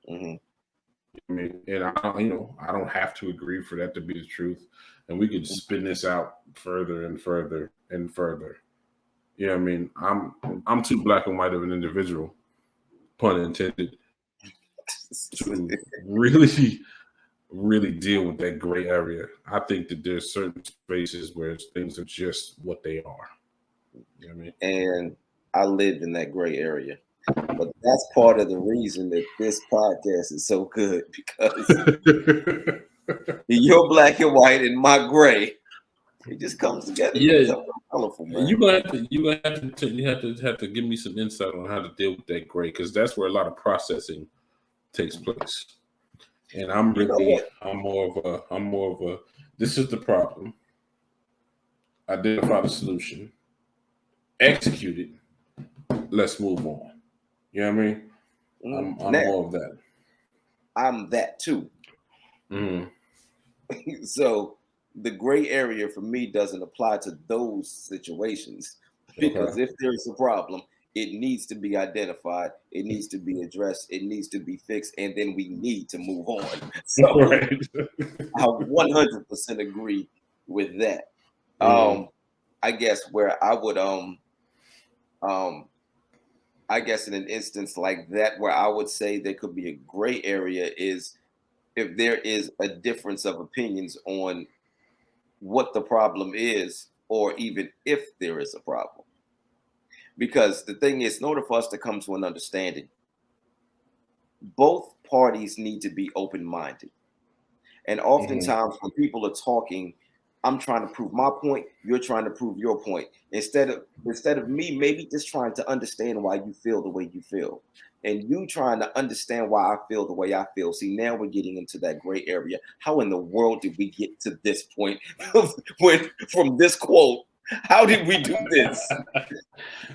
Speaker 2: I mean, and I don't have to agree for that to be the truth. And we could spin this out further and further and further. You know what I mean? I'm too black and white of an individual, pun intended, to really deal with that gray area. I think that there's certain spaces where things are just what they are. You know what I mean?
Speaker 1: And I lived in that gray area. But that's part of the reason that this podcast is so good, because you're black and white and my gray. It just comes together.
Speaker 2: Yeah,
Speaker 1: colorful, man.
Speaker 2: You have to give me some insight on how to deal with that gray, because that's where a lot of processing takes place. And I'm more of a. This is the problem. Identify the solution. Execute it. Let's move on. You know what I mean? I'm more of that.
Speaker 1: I'm that too. So the gray area for me doesn't apply to those situations, because if there's a problem, It needs to be identified. It needs to be addressed. It needs to be fixed, and then we need to move on. So
Speaker 2: Right.
Speaker 1: I 100% agree with that.
Speaker 2: Mm.
Speaker 1: I guess where I would I guess in an instance like that where I would say there could be a gray area is if there is a difference of opinions on what the problem is, or even if there is a problem. Because the thing is, in order for us to come to an understanding, both parties need to be open-minded. And oftentimes when people are talking, I'm trying to prove my point, you're trying to prove your point. Instead of me maybe just trying to understand why you feel the way you feel. And you trying to understand why I feel the way I feel. See, now we're getting into that gray area. How in the world did we get to this point when from this quote? How did we do this?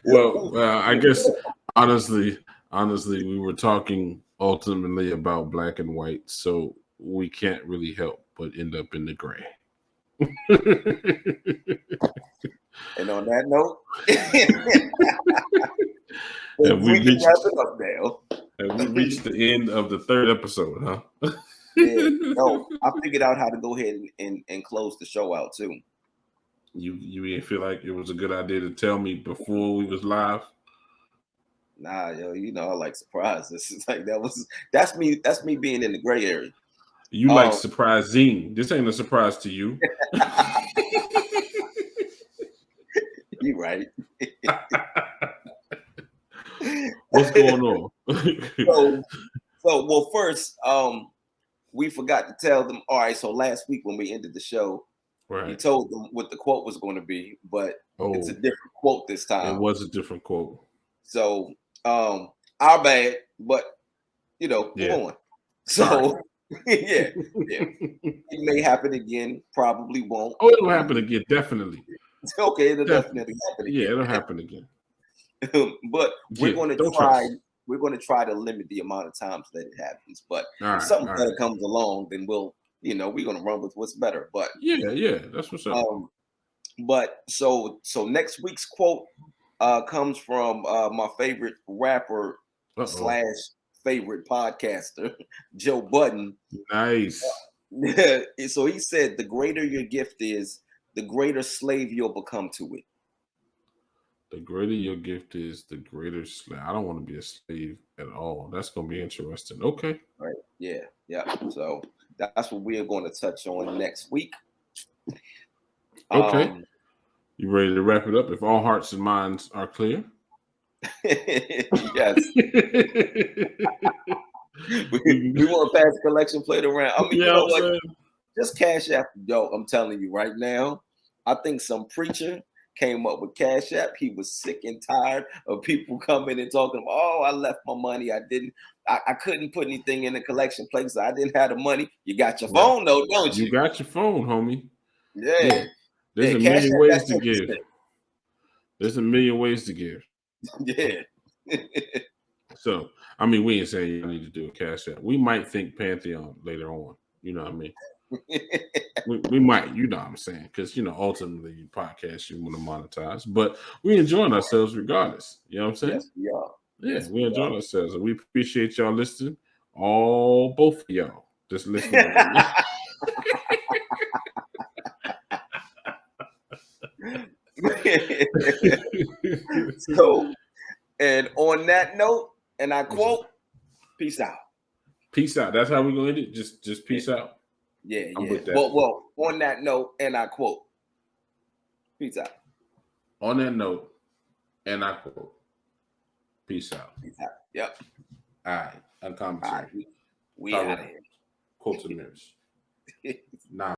Speaker 2: Well, I guess honestly, we were talking ultimately about black and white, so we can't really help but end up in the gray.
Speaker 1: And on that note,
Speaker 2: Have we
Speaker 1: can
Speaker 2: reached,
Speaker 1: wrap it up now.
Speaker 2: have we reached the end of the third episode, huh?
Speaker 1: Yeah, no, I figured out how to go ahead and close the show out too.
Speaker 2: You didn't feel like it was a good idea to tell me before we was live?
Speaker 1: Nah, yo, you know I like surprises. It's like that's me being in the gray area.
Speaker 2: You like surprising. This ain't a surprise to you.
Speaker 1: You right.
Speaker 2: What's going on?
Speaker 1: so well, first, we forgot to tell them. All right, so last week when we ended the show,
Speaker 2: Right.
Speaker 1: we told them what the quote was going to be, but it's a different quote this time.
Speaker 2: It was a different quote.
Speaker 1: So, our bad, but move on. So, yeah. It may happen again, probably won't.
Speaker 2: Oh, it'll happen again, definitely.
Speaker 1: Okay, it'll definitely happen again.
Speaker 2: Yeah, it'll happen again.
Speaker 1: But we're going to try. We're going to try to limit the amount of times that it happens. But if something better comes along, then we're going to run with what's better. But
Speaker 2: yeah, that's what's up.
Speaker 1: But so next week's quote comes from my favorite rapper / favorite podcaster, Joe Budden.
Speaker 2: Nice.
Speaker 1: So he said, "The greater your gift is, the greater slave you'll become to it."
Speaker 2: The greater your gift is, the greater slave. I don't want to be a slave at all. That's going to be interesting. Okay.
Speaker 1: Right. Yeah. So that's what we are going to touch on next week.
Speaker 2: Okay. You ready to wrap it up? If all hearts and minds are clear.
Speaker 1: Yes. we want to pass the collection plate around. I mean, you know what? Just Cash App. Yo, I'm telling you right now, I think some preacher came up with Cash App. He was sick and tired of people coming and talking about, oh, I left my money. I couldn't put anything in the collection plate, so I didn't have the money. You got your phone though, don't you?
Speaker 2: You got your phone, homie.
Speaker 1: Yeah.
Speaker 2: There's a million ways to give. There's a million ways to give.
Speaker 1: Yeah.
Speaker 2: So, I mean, we ain't saying you need to do a Cash App. We might think Pantheon later on. You know what I mean? we might, you know what I'm saying? Because, ultimately, you podcast, you want to monetize. But we enjoying ourselves regardless. You know what I'm saying?
Speaker 1: Yes, we are.
Speaker 2: Yeah, we enjoying ourselves. And we appreciate y'all listening. Both of y'all. Just listening.
Speaker 1: So, and on that note, and I quote, peace out.
Speaker 2: Peace out. That's how we're going to end it? Just peace out?
Speaker 1: Yeah. Well, on that note, and I quote, peace out.
Speaker 2: On that note, and I quote, peace out.
Speaker 1: Peace out. Yep.
Speaker 2: All right. Uncommonterry.
Speaker 1: We out of here.
Speaker 2: Quotes and mirrors. Nah.